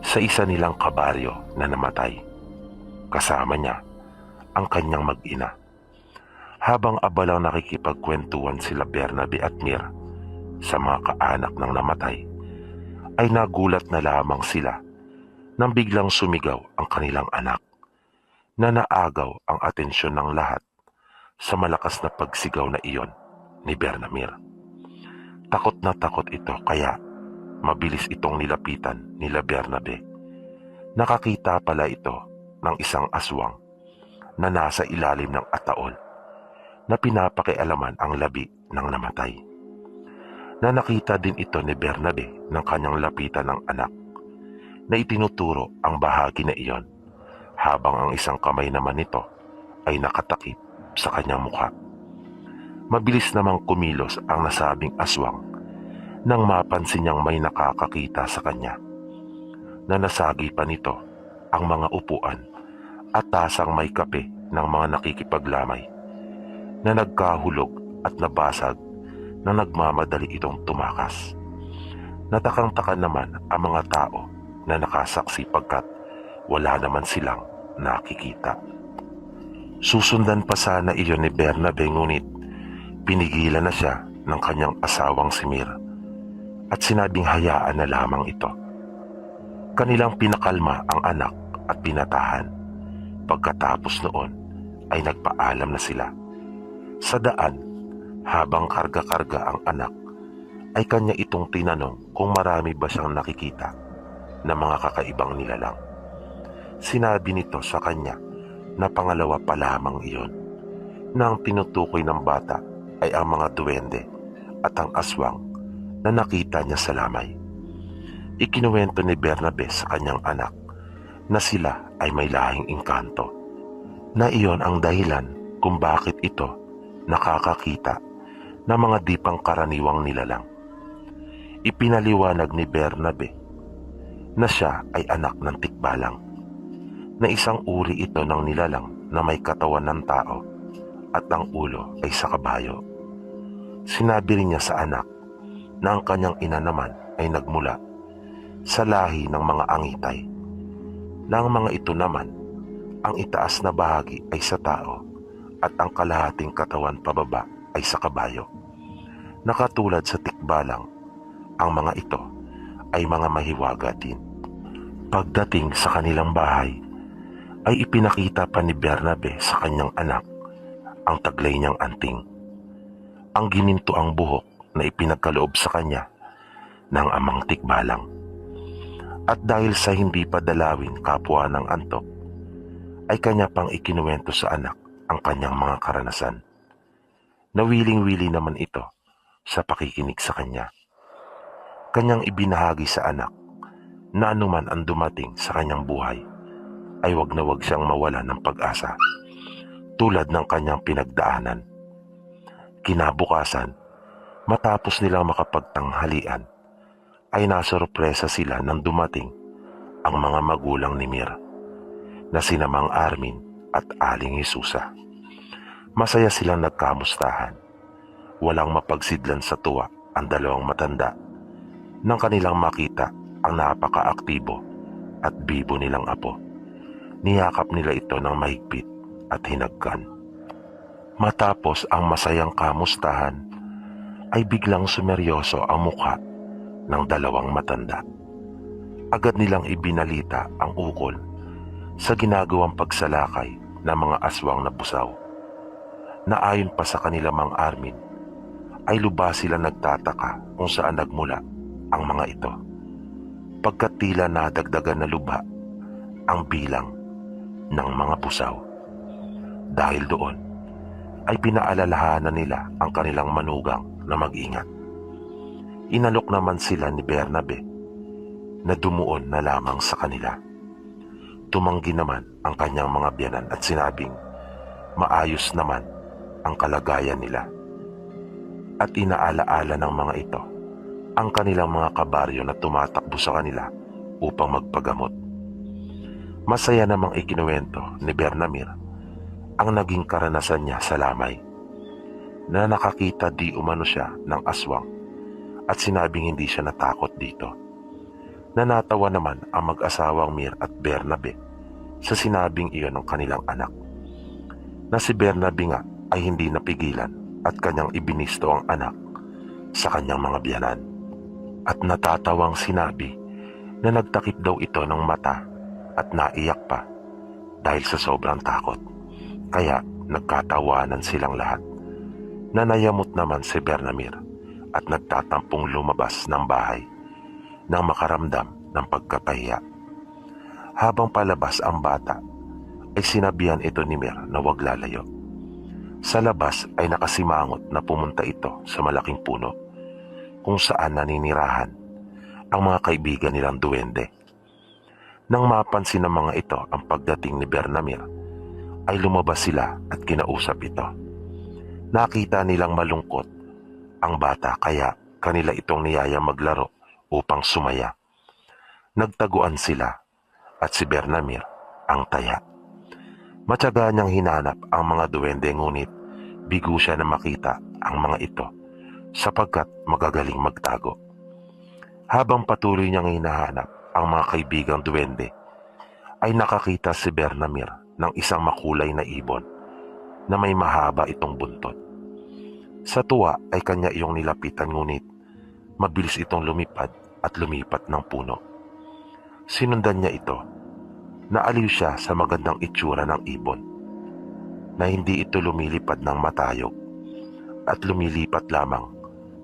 sa isa nilang kabaryo na namatay. Kasama niya ang kanyang mag-ina. Habang abalang nakikipagkwentuhan sila Bernabe at Mir sa mga kaanak ng namatay, ay nagulat na lamang sila nang biglang sumigaw ang kanilang anak, na naagaw ang atensyon ng lahat sa malakas na pagsigaw na iyon ni Bernamir. Takot na takot ito, kaya mabilis itong nilapitan nila Bernabe. Nakakita pala ito ng isang aswang na nasa ilalim ng ataol na pinapakialaman ang labi ng namatay. Na nakita din ito ni Bernabe ng kanyang lapitan ng anak, na itinuturo ang bahagi na iyon, habang ang isang kamay naman nito ay nakatakip sa kanyang mukha. Mabilis namang kumilos ang nasabing aswang nang mapansin niyang may nakakakita sa kanya, na nasagi pa nito ang mga upuan at tasang may kape ng mga nakikipaglamay, na nagkahulog at nabasag na nagmamadali itong tumakas. Natakang-taka naman ang mga tao na nakasaksi pagkat wala naman silang nakikita. Susundan pa sana iyon ni Bernabe, ngunit pinigilan na siya ng kanyang asawang si Mir at sinabing hayaan na lamang ito. Kanilang pinakalma ang anak at pinatahan. Pagkatapos noon ay nagpaalam na sila. Sa daan, habang karga-karga ang anak, ay kanya itong tinanong kung marami ba siyang nakikita na mga kakaibang nilalang. Sinabi nito sa kanya na pangalawa pa lamang iyon, na ang tinutukoy ng bata ay ang mga duwende at ang aswang na nakita niya sa lamay. Ikinuwento ni Bernabe sa kanyang anak na sila ay may lahing engkanto, na iyon ang dahilan kung bakit ito nakakakita ng mga di pangkaraniwang nilalang. Ipinaliwanag ni Bernabe na siya ay anak ng tikbalang, na isang uri ito ng nilalang na may katawan ng tao at ang ulo ay sa kabayo. Sinabi rin niya sa anak na ang kanyang ina naman ay nagmula sa lahi ng mga angitay, na ang mga ito naman, ang itaas na bahagi ay sa tao at ang kalahating katawan pababa ay sa kabayo. Nakatulad sa tikbalang, ang mga ito ay mga mahiwaga din. Pagdating sa kanilang bahay, ay ipinakita pa ni Bernabe sa kanyang anak ang taglay niyang anting, ang gininto ang buhok na ipinagkaloob sa kanya ng amang tikbalang. At dahil sa hindi pa dalawin kapwa ng antok, ay kanya pang ikinuwento sa anak ang kanyang mga karanasan. Nawiling-wili naman ito sa pakikinig sa kanya. Kanyang ibinahagi sa anak na anuman ang dumating sa kanyang buhay, ay wag na wag siyang mawala ng pag-asa, tulad ng kanyang pinagdaanan. Kinabukasan, matapos nilang makapagtanghalian, ay nasorpresa sila nang dumating ang mga magulang ni Mir, na sina Mang Armin at Aling Jesusa. Masaya silang nagkamustahan. Walang mapagsidlan sa tuwa ang dalawang matanda nang kanilang makita ang napaka-aktibo at bibo nilang apo. Niyakap nila ito ng mahigpit at hinagkan. Matapos ang masayang kamustahan, ay biglang sumeryoso ang mukha ng dalawang matanda. Agad nilang ibinalita ang ukol sa ginagawang pagsalakay ng mga aswang na busaw, na ayon pa sa kanila Mang Armin, ay lubha sila nagtataka kung saan nagmula ang mga ito, pagkat tila nadagdagan na lubha ang bilang ng mga busaw. Dahil doon, ay pinaalalahanan nila ang kanilang manugang na mag-ingat. Inalok naman sila ni Bernabe na dumuon na lamang sa kanila. Tumanggi naman ang kanyang mga biyanan at sinabing maayos naman ang kalagayan nila. At inaalaala ng mga ito ang kanilang mga kabaryo na tumatakbo sa kanila upang magpagamot. Masaya namang ikinuwento ni Bernamir ang naging karanasan niya sa lamay, na nakakita di umano siya ng aswang at sinabing hindi siya natakot dito. Nanatawa naman ang mag-asawang Mir at Bernabe sa sinabing iyon ng kanilang anak, na si Bernabe nga ay hindi napigilan at kanyang ibinisto ang anak sa kanyang mga biyanan. At natatawang sinabi na nagtakip daw ito ng mata at naiyak pa dahil sa sobrang takot. Kaya nagkatawanan silang lahat. Nanayamot naman si Bernamir at nagtatampong lumabas ng bahay nang makaramdam ng pagkapahiya. Habang palabas ang bata, ay sinabihan ito ni Mir na huwag lalayo. Sa labas ay nakasimangot na pumunta ito sa malaking puno kung saan naninirahan ang mga kaibigan nilang duwende. Nang mapansin ng mga ito ang pagdating ni Bernamir, ay lumabas sila at kinausap ito. Nakita nilang malungkot ang bata kaya kanila itong niyaya maglaro upang sumaya. Nagtaguan sila at si Bernamir ang taya. Matyaga niyang hinanap ang mga duwende ngunit bigo siya na makita ang mga ito sapagkat magagaling magtago. Habang patuloy niyang hinahanap ang mga kaibigang duwende, ay nakakita si Bernamir ng isang makulay na ibon na may mahaba itong buntot. Sa tuwa ay kanya iyong nilapitan ngunit mabilis itong lumipad at lumipat ng puno. Sinundan niya ito. Naaliw siya sa magandang itsura ng ibon, na hindi ito lumilipad ng matayog at lumilipat lamang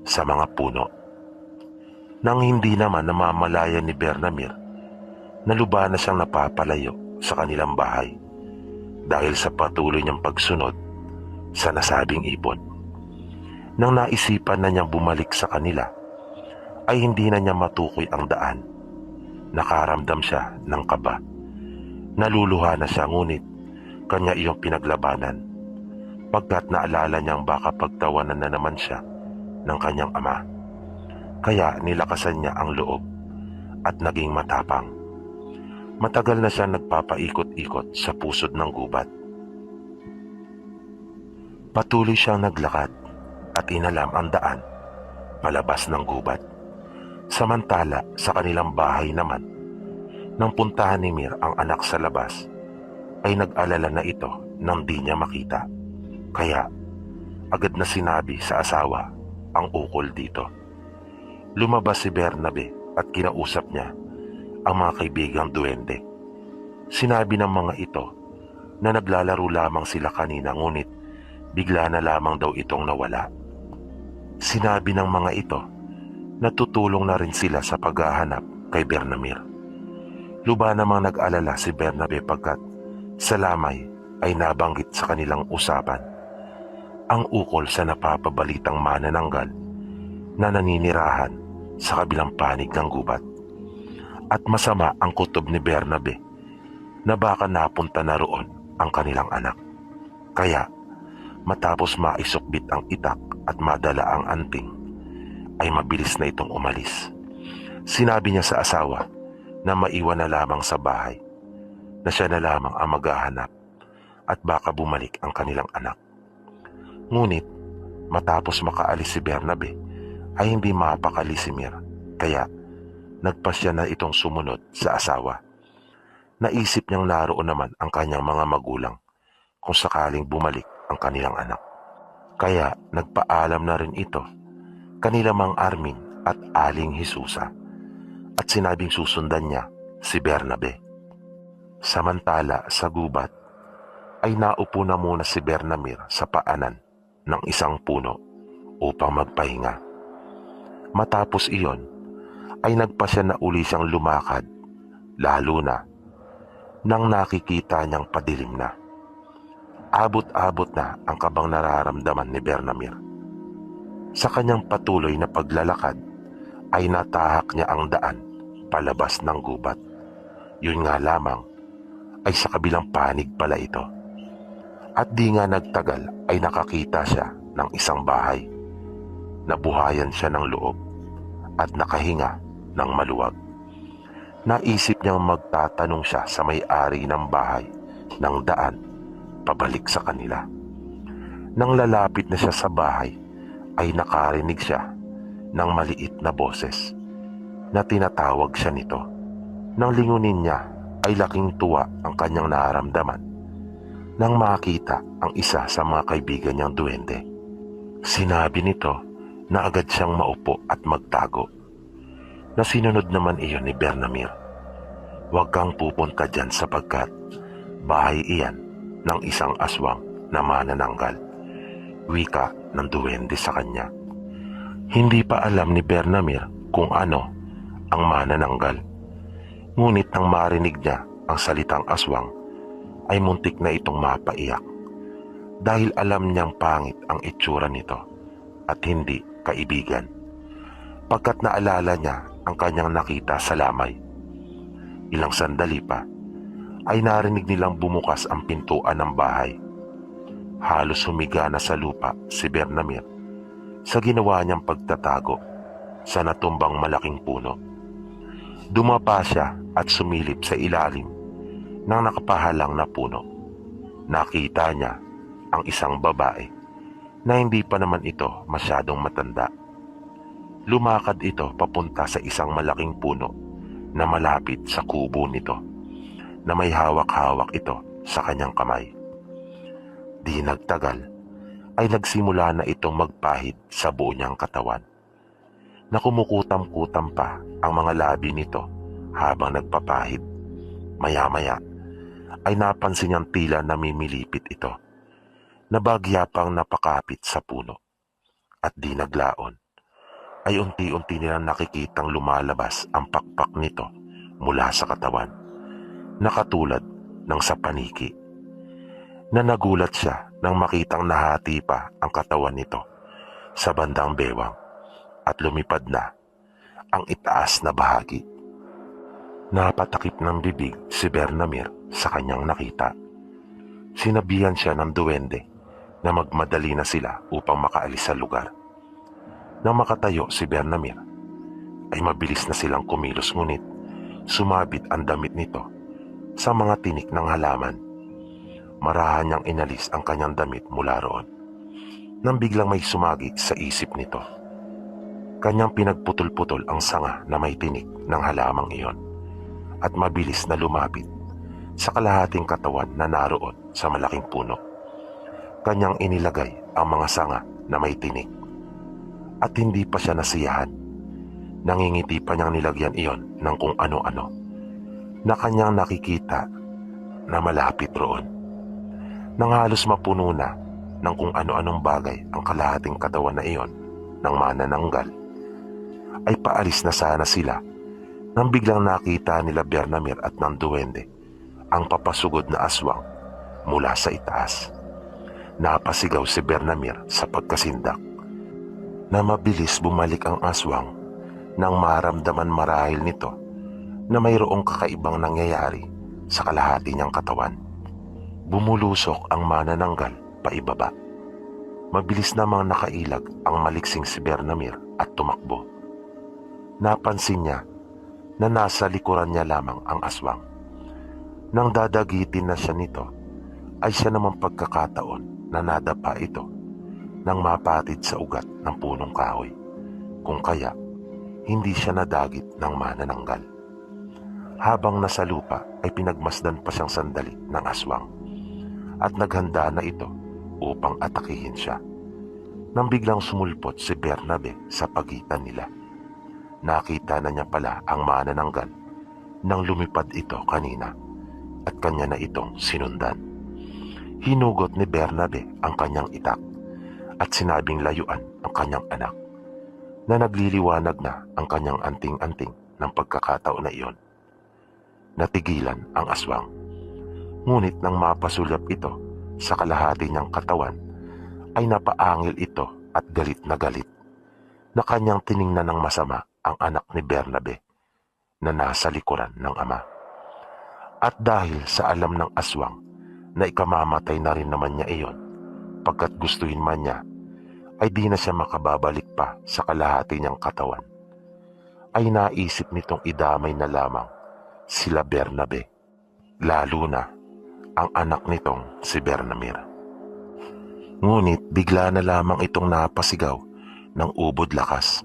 sa mga puno. Nang hindi naman namamalayan ni Bernamir, naluba na siyang napapalayo sa kanilang bahay dahil sa patuloy niyang pagsunod sa nasabing ibon. Nang naisipan na niyang bumalik sa kanila, ay hindi na niya matukoy ang daan. Nakaramdam siya ng kaba. Naluluha na siya ngunit kanya iyong pinaglabanan pagkat naalala niyang baka pagtawanan na naman siya ng kanyang ama. Kaya nilakasan niya ang loob at naging matapang. Matagal na siya nagpapaikot-ikot sa pusod ng gubat. Patuloy siyang naglakad at inalam ang daan palabas ng gubat. Samantala sa kanilang bahay naman, nang puntahan ni Mir ang anak sa labas, ay nag-alala na ito nang di niya makita. Kaya agad na sinabi sa asawa ang ukol dito. Lumabas si Bernabe at kinausap niya ang mga kaibigang duwende. Sinabi ng mga ito na naglalaro lamang sila kanina ngunit bigla na lamang daw itong nawala. Sinabi ng mga ito na tutulong na rin sila sa paghahanap kay Bernamir. Luba namang nag-alala si Bernabe pagkat sa lamay ay nabanggit sa kanilang usapan ang ukol sa napapabalitang manananggal na naninirahan sa kabilang panig ng gubat. At masama ang kutob ni Bernabe na baka napunta na roon ang kanilang anak. Kaya matapos maisukbit ang itak at madala ang anting, ay mabilis na itong umalis. Sinabi niya sa asawa na maiwan na lamang sa bahay, na siya na lamang ang maghahanap at baka bumalik ang kanilang anak. Ngunit matapos makaalis si Bernabe ay hindi mapakali si Mir, kaya nagpasya na itong sumunod sa asawa. Naisip niyang naroon naman ang kanyang mga magulang kung sakaling bumalik ang kanilang anak. Kaya nagpaalam na rin ito kanila Mang Armin at Aling Hisusa at sinabing susundan niya si Bernabe. Samantala sa gubat ay naupo na muna si Bernamir sa paanan ng isang puno upang magpahinga. Matapos iyon ay nagpasya na uli siyang lumakad, lalo na nang nakikita niyang padilim na. Abot-abot na ang kabang nararamdaman ni Bernamir. Sa kanyang patuloy na paglalakad ay natahak niya ang daan palabas ng gubat. Yun nga lamang ay sa kabilang panig pala ito. At di nga nagtagal ay nakakita siya ng isang bahay. Nabuhayan siya ng loob at nakahinga ng maluwag. Naisip niyang magtatanong siya sa may-ari ng bahay ng daan pabalik sa kanila. Nang lalapit na siya sa bahay ay nakarinig siya ng maliit na boses na tinatawag siya nito. Nang lingunin niya ay laking tuwa ang kanyang nararamdaman nang makita ang isa sa mga kaibigan niyang duwende. Sinabi nito na agad siyang maupo at magtago. Nasinunod naman iyon ni Bernamir. Huwag kang pupunta dyan sapagkat bahay iyan ng isang aswang na manananggal. Wika ng duwende sa kanya. Hindi pa alam ni Bernamir kung ano ang manananggal. Ngunit nang marinig niya ang salitang aswang, ay muntik na itong mapaiyak. Dahil alam niyang pangit ang itsura nito at hindi kaibigan. Pagkat naalala niya ang kanyang nakita sa lamay. Ilang sandali pa, ay narinig nilang bumukas ang pintuan ng bahay. Halos humiga na sa lupa si Bernamir sa ginawa niyang pagtatago sa natumbang malaking puno. Dumapa siya at sumilip sa ilalim ng nakapahalang na puno. Nakita niya ang isang babae na hindi pa naman ito masyadong matanda. Lumakad ito papunta sa isang malaking puno na malapit sa kubo nito, na may hawak-hawak ito sa kanyang kamay. Di nagtagal ay nagsimula na itong magpahid sa buo niyang katawan, na kumukutam-kutam pa ang mga labi nito habang nagpapahid. Maya-maya ay napansin niyang tila namimilipit ito, na bagya pang napakapit sa puno. At di naglaon ay unti-unti nilang nakikitang lumalabas ang pakpak nito mula sa katawan, na katulad ng sa paniki. Na nagulat siya nang makitang nahati pa ang katawan nito sa bandang bewang at lumipad na ang itaas na bahagi. Napatakip ng bibig si Bernamir sa kanyang nakita. Sinabihan siya ng duwende na magmadali na sila upang makaalis sa lugar. Nang makatayo si Bernamir, ay mabilis na silang kumilos, ngunit sumabit ang damit nito sa mga tinik ng halaman. Marahan niyang inalis ang kanyang damit mula roon, nang biglang may sumagi sa isip nito. Kanyang pinagputol-putol ang sanga na may tinik ng halamang iyon at mabilis na lumapit sa kalahating katawan na naroon sa malaking puno. Kanyang inilagay ang mga sanga na may tinik at hindi pa siya nasiyahan. Nangingiti pa niyang nilagyan iyon ng kung ano-ano na kanyang nakikita na malapit roon. Nang halos mapuno na ng kung ano-anong bagay ang kalahating katawan na iyon ng manananggal, ay paalis na sana sila nang biglang nakita nila Bernamir at ng duwende ang papasugod na aswang mula sa itaas. Napasigaw si Bernamir sa pagkasindak, na mabilis bumalik ang aswang nang maramdaman marahil nito na mayroong kakaibang nangyayari sa kalahati niyang katawan. Bumulusok ang manananggal paibaba. Mabilis namang nakailag ang maliksing si Bernamir at tumakbo. Napansin niya na nasa likuran niya lamang ang aswang. Nang dadagitin na siya nito, ay siya namang pagkakataon na nadapa ito nang mapatid sa ugat ng punong kahoy, kung kaya hindi siya nadagit ng manananggal. Habang nasa lupa ay pinagmasdan pa siyang sandali ng aswang at naghanda na ito upang atakihin siya, nang biglang sumulpot si Bernabe sa pagitan nila. Nakita na niya pala ang manananggal nang lumipad ito kanina at kanya na itong sinundan. Hinugot ni Bernabe ang kanyang itak at sinabing layuan ang kanyang anak, na nagliliwanag na ang kanyang anting-anting ng pagkakataon na iyon. Natigilan ang aswang, ngunit nang mapasulyap ito sa kalahati niyang katawan, ay napaangil ito at galit na kanyang tiningnan ng masama ang anak ni Bernabe na nasa likuran ng ama. At dahil sa alam ng aswang na ikamamatay na rin naman niya iyon, pagkat gustuhin man niya, ay di na siya makababalik pa sa kalahati niyang katawan, ay naisip nitong idamay na lamang sila Bernabe, lalo na ang anak nitong si Bernamir. Ngunit bigla na lamang itong napasigaw ng ubod lakas,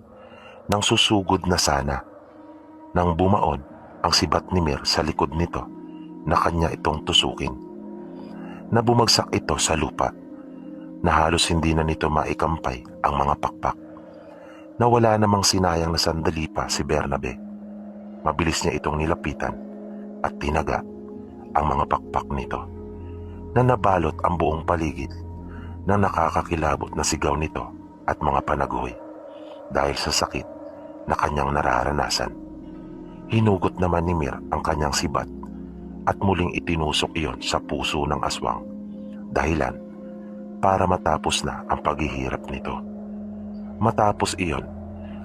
nang susugod na sana, nang bumaon ang si Batnimir sa likod nito na kanya itong tusukin, na bumagsak ito sa lupa, na halos hindi na nito maikampay ang mga pakpak, na wala namang sinayang na sandali pa si Bernabe. Mabilis niya itong nilapitan at tinaga ang mga pakpak nito, na nabalot ang buong paligid ng nakakakilabot na sigaw nito at mga panagoy dahil sa sakit na kanyang nararanasan. Hinugot naman ni Mir ang kanyang sibat at muling itinusok iyon sa puso ng aswang, dahilan para matapos na ang paghihirap nito. Matapos iyon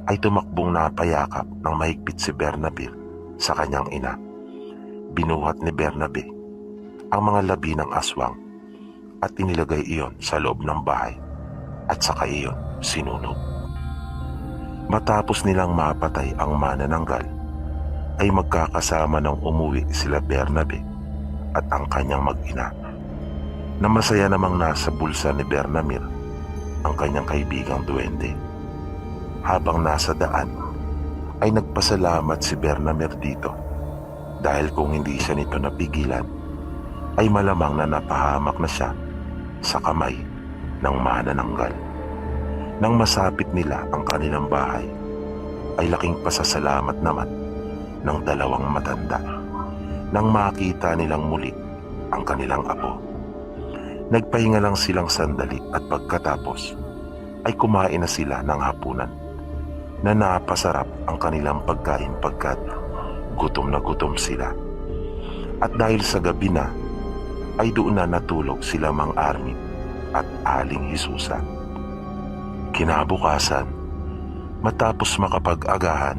ay tumakbong napayakap ng mahigpit si Bernabe sa kanyang ina. Binuhat ni Bernabe ang mga labi ng aswang at inilagay iyon sa loob ng bahay at saka iyon sinunog. Matapos nilang mapatay ang manananggal, ay magkakasama ng umuwi sila Bernabe at ang kanyang mag-ina, na masaya namang nasa bulsa ni Bernamir ang kanyang kaibigang duwende. Habang nasa daan, ay nagpasalamat si Bernamir dito, dahil kung hindi siya nito napigilan, ay malamang na napahamak na siya sa kamay ng manananggal. Nang masapit nila ang kanilang bahay, ay laking pasasalamat naman ng dalawang matanda nang makita nilang muli ang kanilang apo. Nagpahinga lang silang sandali at pagkatapos ay kumain na sila ng hapunan, na napasarap ang kanilang pagkain pagkat gutom na gutom sila. At dahil sa gabi na, ay doon na natulog sila Mang Armin at Aling Hisusa. Kinabukasan, matapos makapag-agahan,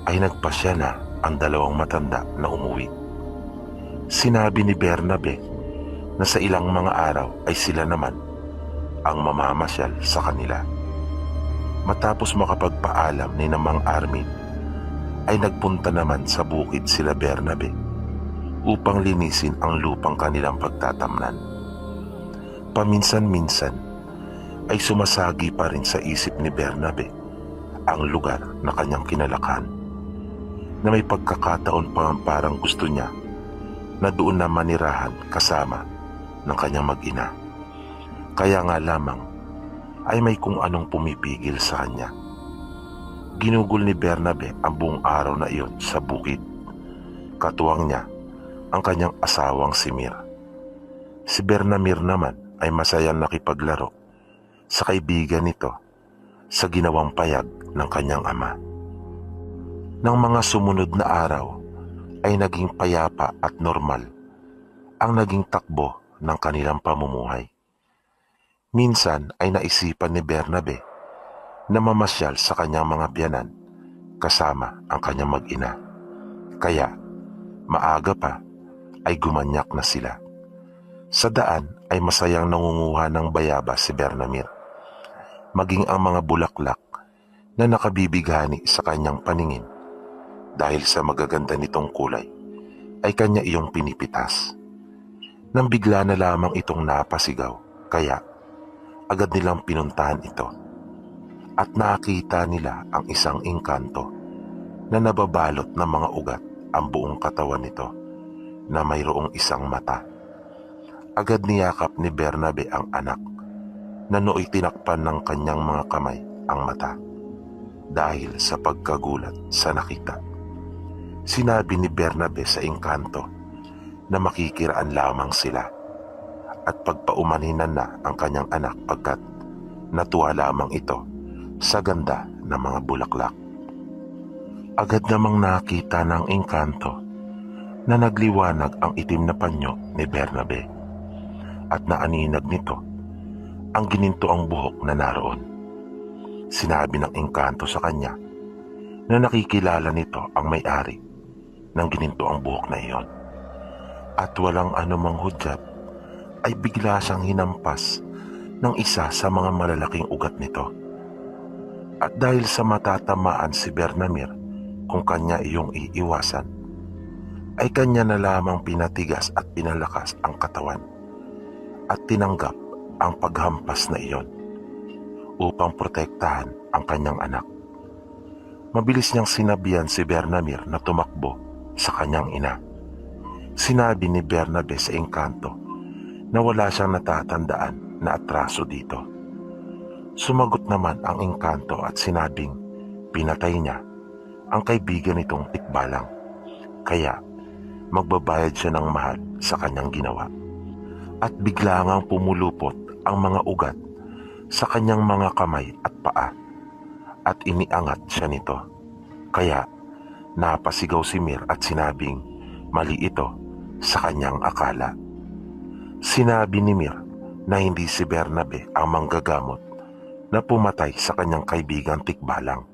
ay nagpasya na ang dalawang matanda na umuwi. Sinabi ni Bernabe na sa ilang mga araw ay sila naman ang mamamasyal sa kanila. Matapos makapagpaalam ni Mang Armin, ay nagpunta naman sa bukid sila Bernabe upang linisin ang lupang kanilang pagtatamnan. Paminsan-minsan ay sumasagi pa rin sa isip ni Bernabe ang lugar na kanyang kinalakan, na may pagkakataon pa parang gusto niya na doon na manirahan kasama ng kanyang mag-ina. Kaya nga lamang ay may kung anong pumipigil sa kanya. Ginugol ni Bernabe ang buong araw na iyon sa bukid. Katuwang niya ang kanyang asawang si Mir. Si Bernamir naman ay masayang nakipaglaro sa kaibigan nito sa ginawang payag ng kanyang ama. Nang mga sumunod na araw ay naging payapa at normal ang naging takbo ng kanilang pamumuhay. Minsan ay naisipan ni Bernabe na mamasyal sa kanyang mga biyanan kasama ang kanyang mag-ina. Kaya maaga pa ay gumanyak na sila. Sa daan ay masayang nangunguha ng bayabas si Bernamir, maging ang mga bulaklak na nakabibighani sa kanyang paningin dahil sa magaganda nitong kulay ay kanya iyong pinipitas. Nang bigla na lamang itong napasigaw, kaya agad nilang pinuntahan ito at nakita nila ang isang engkanto na nababalot ng mga ugat ang buong katawan nito, na mayroong isang mata. Agad niyakap ni Bernabe ang anak, na nooy tinakpan ng kanyang mga kamay ang mata dahil sa pagkagulat sa nakita. Sinabi ni Bernabe sa engkanto na makikiraan lamang sila at pagpaumanhinan na ang kanyang anak pagkat natuwa lamang ito sa ganda ng mga bulaklak. Agad namang nakita ng engkanto na nagliwanag ang itim na panyo ni Bernabe at naaninag nito ang ginintoang buhok na naroon. Sinabi ng engkanto sa kanya na nakikilala nito ang may-ari ng ginintoang buhok na iyon. At walang anumang hudyat ay bigla siyang hinampas ng isa sa mga malalaking ugat nito. At dahil sa matatamaan si Bernamir kung kanya iyong iiwasan, ay kanya na lamang pinatigas at pinalakas ang katawan at tinanggap ang paghampas na iyon upang protektahan ang kanyang anak. Mabilis niyang sinabihan si Bernamir na tumakbo sa kanyang ina. Sinabi ni Bernabe sa engkanto na wala siyang natatandaan na atraso dito. Sumagot naman ang engkanto at sinabing pinatay niya ang kaibigan nitong tikbalang, kaya magbabayad siya ng mahal sa kanyang ginawa. At bigla ngang pumulupot ang mga ugat sa kanyang mga kamay at paa at iniangat siya nito. Kaya napasigaw si Mir at sinabing mali ito sa kanyang akala. Sinabi ni Mir na hindi si Bernabe ang manggagamot na pumatay sa kanyang kaibigang tikbalang.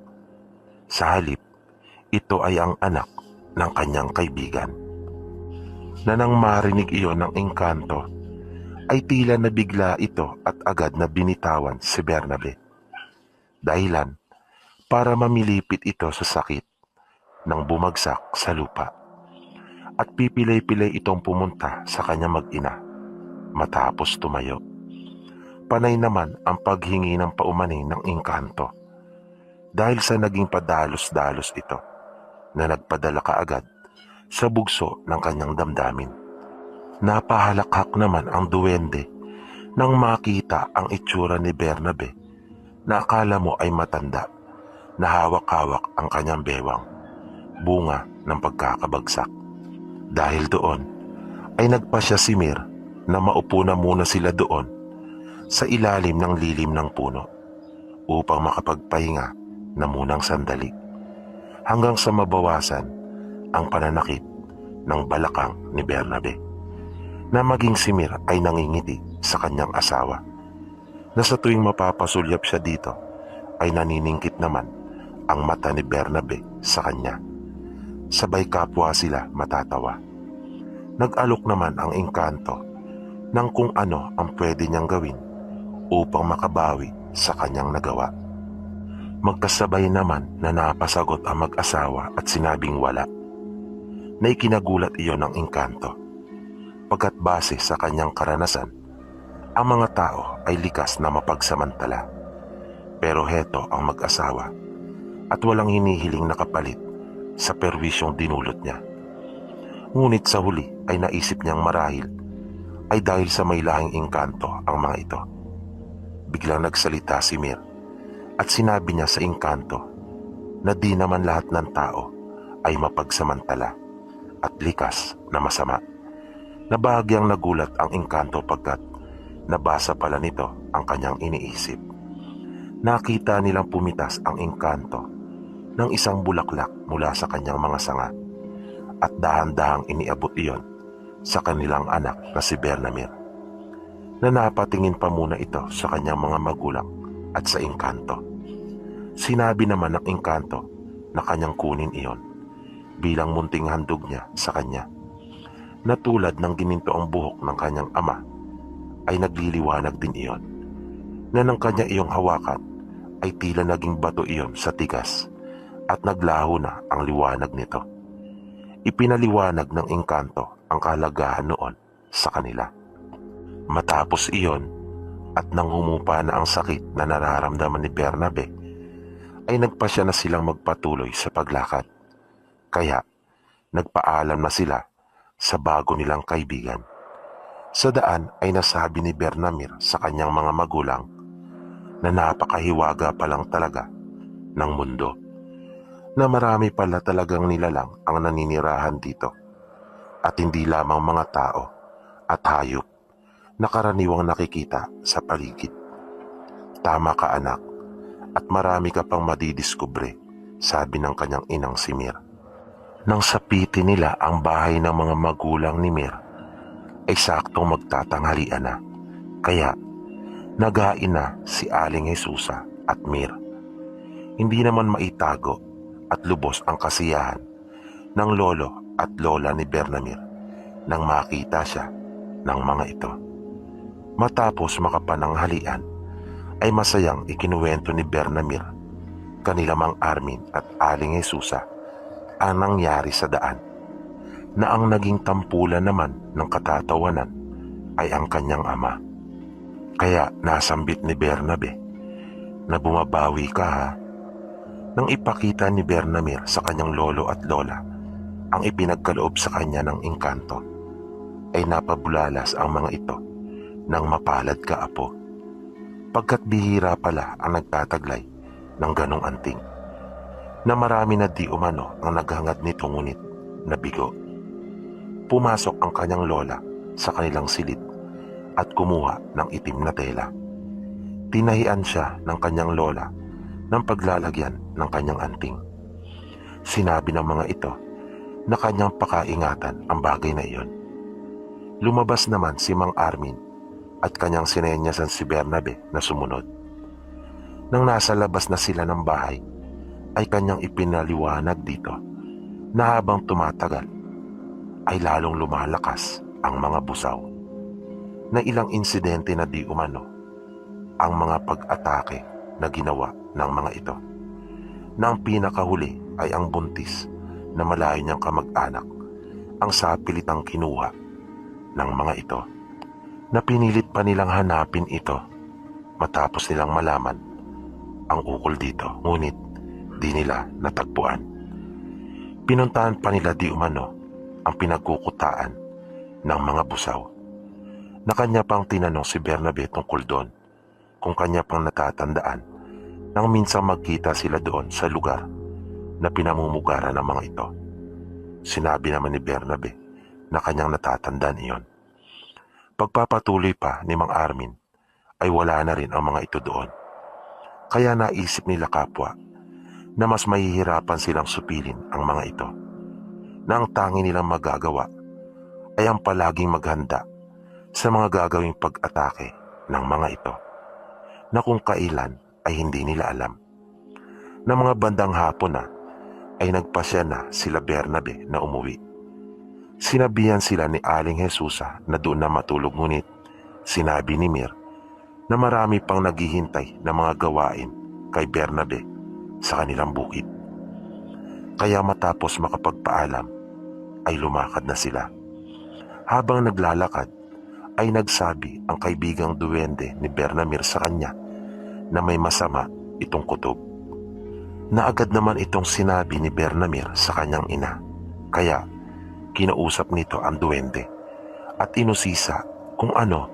Sa halip, ito ay ang anak ng kanyang kaibigan. Na nang marinig iyon ng engkanto, ay tila nabigla ito at agad na binitawan si Bernabe. Dahilan para mamilipit ito sa sakit nang bumagsak sa lupa. At pipilay-pilay itong pumunta sa kanyang mag-ina matapos tumayo. Panay naman ang paghingi ng paumanhin ng engkanto dahil sa naging padalos-dalos ito na nagpadala kaagad sa bugso ng kanyang damdamin. Napahalakhak naman ang duwende nang makita ang itsura ni Bernabe na akala mo ay matanda na hawak-hawak ang kanyang bewang, bunga ng pagkakabagsak. Dahil doon ay nagpasya si Mir na maupo na muna sila doon sa ilalim ng lilim ng puno upang makapagpahinga na munang sandali hanggang sa mabawasan ang pananakit ng balakang ni Bernabe. Na maging si Mir ay nangingiti sa kanyang asawa na sa tuwing mapapasulyap siya dito ay naniningkit naman ang mata ni Bernabe sa kanya. Sabay kapwa sila matatawa. Nag-alok naman ang engkanto ng kung ano ang pwede niyang gawin upang makabawi sa kanyang nagawa. Magkasabay naman na napasagot ang mag-asawa at sinabing wala, na ikinagulat iyon ng engkanto. Pagkat base sa kanyang karanasan, ang mga tao ay likas na mapagsamantala. Pero heto ang mag-asawa at walang hinihiling na kapalit sa perwisyong dinulot niya. Ngunit sa huli ay naisip niyang marahil ay dahil sa may lahing engkanto ang mga ito. Biglang nagsalita si Mir at sinabi niya sa engkanto na di naman lahat ng tao ay mapagsamantala at likas na masama. Nabahagyang nagulat ang engkanto pagkat nabasa pala nito ang kanyang iniisip. Nakita nilang pumitas ang engkanto ng isang bulaklak mula sa kanyang mga sanga at dahan-dahang iniabot iyon sa kanilang anak na si Bernamir, na napatingin pa muna ito sa kanyang mga magulang at sa engkanto. Sinabi naman ng engkanto na kanyang kunin iyon bilang munting handog niya sa kanya, na tulad ng gininto ang buhok ng kanyang ama ay nagliliwanag din iyon, na ng kanya iyong hawakan ay tila naging bato iyon sa tigas at naglaho na ang liwanag nito. Ipinaliwanag ng engkanto ang kahalagahan noon sa kanila. Matapos iyon at nang humupa na ang sakit na nararamdaman ni Bernabe, ay nagpasya na silang magpatuloy sa paglakad. Kaya nagpaalam na sila sa bago nilang kaibigan. Sa daan ay nasabi ni Bernamir sa kanyang mga magulang na napakahiwaga pa lang talaga ng mundo, na marami pala talagang nilalang ang naninirahan dito at hindi lamang mga tao at hayop na karaniwang nakikita sa paligid. Tama ka anak, at marami ka pang madidiskubre, sabi ng kanyang inang si Mir. Nang sapitin nila ang bahay ng mga magulang ni Mir, ay saktong magtatanghalian na, kaya naghain na si Aling Jesusa at Mir. Hindi naman maitago at lubos ang kasiyahan ng lolo at lola ni Bernamir nang makita siya ng mga ito. Matapos makapananghalian ay masayang ikinuwento ni Bernamir kanila Mang Armin at Aling Jesusa ang nangyari sa daan, na ang naging tampulan naman ng katatawanan ay ang kanyang ama. Kaya nasambit ni Bernabe na bumabawi ka ha. Nang ipakita ni Bernamir sa kanyang lolo at lola ang ipinagkaloob sa kanya ng engkanto, ay napabulalas ang mga ito ng mapalad ka apo, pagkat bihira pala ang nagtataglay ng ganong anting, na marami na di umano ang naghangad nito ngunit nabigo. Pumasok ang kanyang lola sa kanilang silid at kumuha ng itim na tela. Tinahian siya ng kanyang lola ng paglalagyan ng kanyang anting. Sinabi ng mga ito na kanyang pakaingatan ang bagay na iyon. Lumabas naman si Mang Armin at kanyang sinenyasan si Bernabe na sumunod. Nang nasa labas na sila ng bahay, ay kanyang ipinaliwanag dito na habang tumatagal ay lalong lumalakas ang mga busaw, na ilang insidente na di umano ang mga pag-atake na ginawa ng mga ito, na ang pinakahuli ay ang buntis na malayo niyang kamag-anak ang sapilitang kinuha ng mga ito, na pinilit pa nilang hanapin ito matapos nilang malaman ang ukol dito, ngunit di nila natagpuan. Pinuntahan pa nila di umano ang pinagkukutaan ng mga busaw, na kanya pang tinanong si Bernabe tungkol doon, kung kanya pang natatandaan nang minsan magkita sila doon sa lugar na pinamumugaran ng mga ito. Sinabi naman ni Bernabe na kanyang natatandaan iyon. Pagpapatuloy pa ni Mang Armin ay wala na rin ang mga ito doon. Kaya naisip nila kapwa na mas mahihirapan silang supilin ang mga ito, na ang tangi nilang magagawa ay ang palaging maghanda sa mga gagawing pag-atake ng mga ito, na kung kailan ay hindi nila alam. Na mga bandang hapon na ay nagpasya na sila Bernabe na umuwi. Sinabihan sila ni Aling Jesusa na doon na matulog, ngunit sinabi ni Mir na marami pang naghihintay na mga gawain kay Bernabe sa kanilang bukid. Kaya matapos makapagpaalam ay lumakad na sila. Habang naglalakad ay nagsabi ang kaibigang duwende ni Bernamir sa kanya na may masama itong kutob, na agad naman itong sinabi ni Bernamir sa kanyang ina. Kaya kinausap nito ang duwende at inusisa kung ano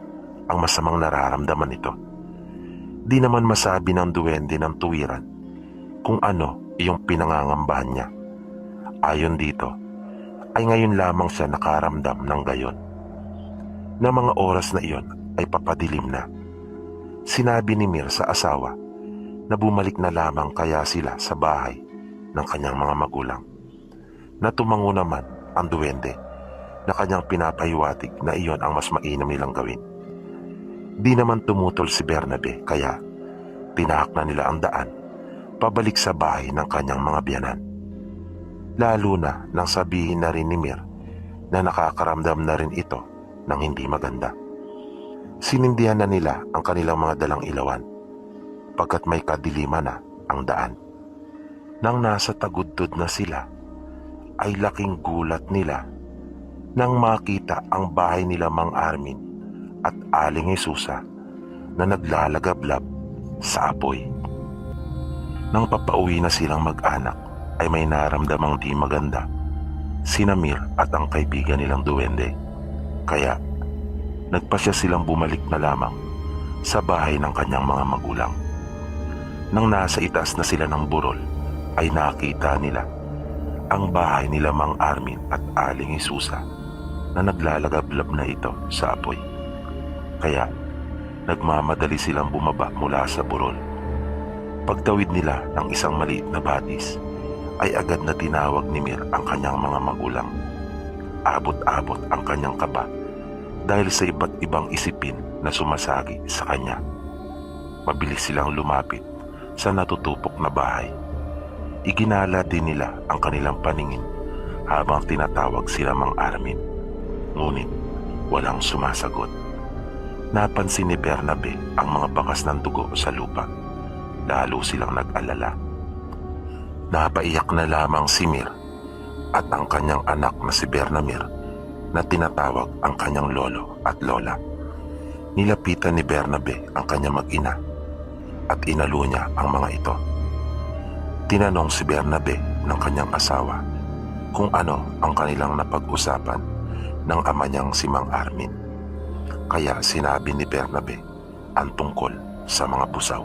ang masamang nararamdaman nito. Di naman masabi ng duwende ng tuwiran kung ano iyong pinangangambahan niya. Ayon dito ay ngayon lamang siya nakaramdam ng gayon, na mga oras na iyon ay papadilim na. Sinabi ni Mir sa asawa na bumalik na lamang kaya sila sa bahay ng kanyang mga magulang, na tumango naman ang duwende na kanyang pinapahiwatig na iyon ang mas mainam nilang gawin. Di naman tumutol si Bernabe, kaya tinahak na nila ang daan pabalik sa bahay ng kanyang mga biyanan. Lalo na nang sabihin na rin ni Mir na nakakaramdam na rin ito ng hindi maganda. Sinindihan na nila ang kanilang mga dalang ilawan, pagkat may kadiliman na ang daan. Nang nasa tagudtod na sila, ay laking gulat nila nang makita ang bahay nila Mang Armin at Aling Jesusa na naglalagablab sa apoy. Nang papauwi na silang mag-anak, ay may naramdamang di maganda sina Mir at ang kaibigan nilang duwende. Kaya nagpasya silang bumalik na lamang sa bahay ng kanyang mga magulang. Nang nasa itaas na sila ng burol, ay nakita nila ang bahay nila Mang Armin at Aling Jesusa na naglalagablab na ito sa apoy. Kaya nagmamadali silang bumaba mula sa burol. Pagtawid nila ng isang maliit na batis, ay agad na tinawag ni Mir ang kanyang mga magulang. Abot-abot ang kanyang kaba dahil sa iba't ibang isipin na sumasagi sa kanya. Mabilis silang lumapit sa natutupok na bahay. Iginala din nila ang kanilang paningin habang tinatawag sila Mang Armin. Ngunit walang sumasagot. Napansin ni Bernabe ang mga bakas ng dugo sa lupa. Lalo silang nag-alala. Napaiyak na lamang si Mir at ang kanyang anak na si Bernamir na tinatawag ang kanyang lolo at lola. Nilapitan ni Bernabe ang kanyang mag-ina at inalo niya ang mga ito. Tinanong si Bernabe ng kanyang asawa kung ano ang kanilang napag-usapan ng ama niyang si Mang Armin. Kaya sinabi ni Bernabe ang tungkol sa mga busaw.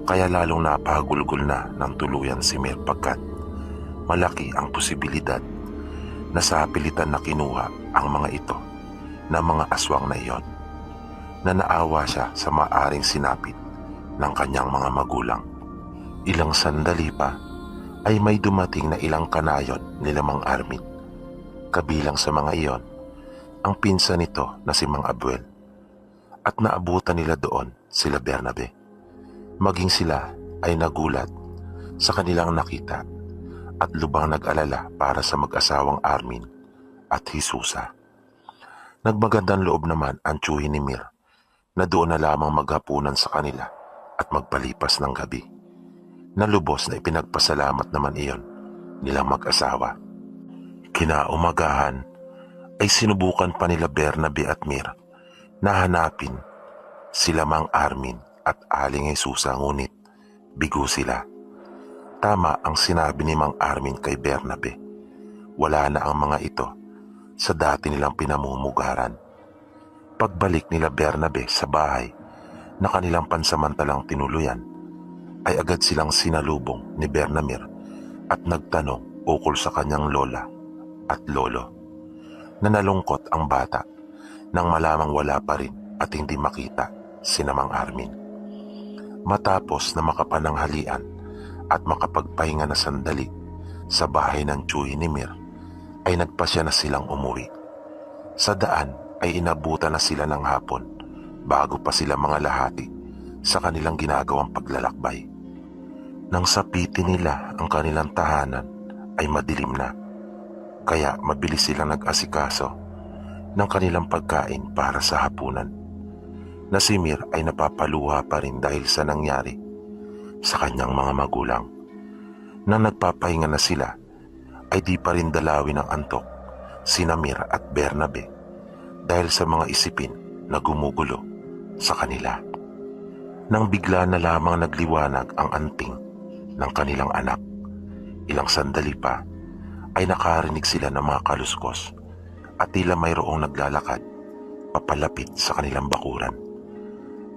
Kaya lalong napahagulgol na ng tuluyan si Mir pagkat malaki ang posibilidad na sa pilitan na kinuha ang mga ito ng mga aswang na iyon, na naawa siya sa maaring sinapit ng kanyang mga magulang. Ilang sandali pa ay may dumating na ilang kanayon nila Mang Armin. Kabilang sa mga iyon ang pinsan nito na si Mang Abuel, at naabutan nila doon sila Bernabe. Maging sila ay nagulat sa kanilang nakita at lubang nag-alala para sa mag-asawang Armin at Jesusa. Nagmagandang loob naman ang tiyuhin ni Mir na doon na lamang maghapunan sa kanila at magpalipas ng gabi. Nalubos na ipinagpasalamat naman iyon nilang mag-asawa. Kinaumagahan ay sinubukan pa nila Bernabe at Mir na hanapin sila Mang Armin at Aling Jesusa, ngunit bigo sila. Tama ang sinabi ni Mang Armin kay Bernabe. Wala na ang mga ito sa dati nilang pinamumugaran. Pagbalik nila Bernabe sa bahay na kanilang pansamantalang tinuluyan, ay agad silang sinalubong ni Bernamir at nagtanong ukol sa kanyang lola at lolo. Nanalungkot ang bata nang malamang wala pa rin at hindi makita sina Mang Armin. Matapos na makapananghalian at makapagpahinga na sandali sa bahay ng tiyuhin ni Mir, ay nagpasya na silang umuwi. Sa daan ay inabutan na sila ng hapon bago pa sila mga lahati sa kanilang ginagawang paglalakbay. Nang sapitin nila ang kanilang tahanan ay madilim na, kaya mabilis silang nag-asikaso ng kanilang pagkain para sa hapunan. Na si Mir ay napapaluha pa rin dahil sa nangyari sa kanyang mga magulang. Nang nagpapahinga na sila ay di pa rin dalawin ng antok sina Mir at Bernabe dahil sa mga isipin na gumugulo sa kanila. Nang bigla na lamang nagliwanag ang anting ng kanilang anak, ilang sandali pa ay nakarinig sila ng mga kaluskos at tila mayroong naglalakad papalapit sa kanilang bakuran.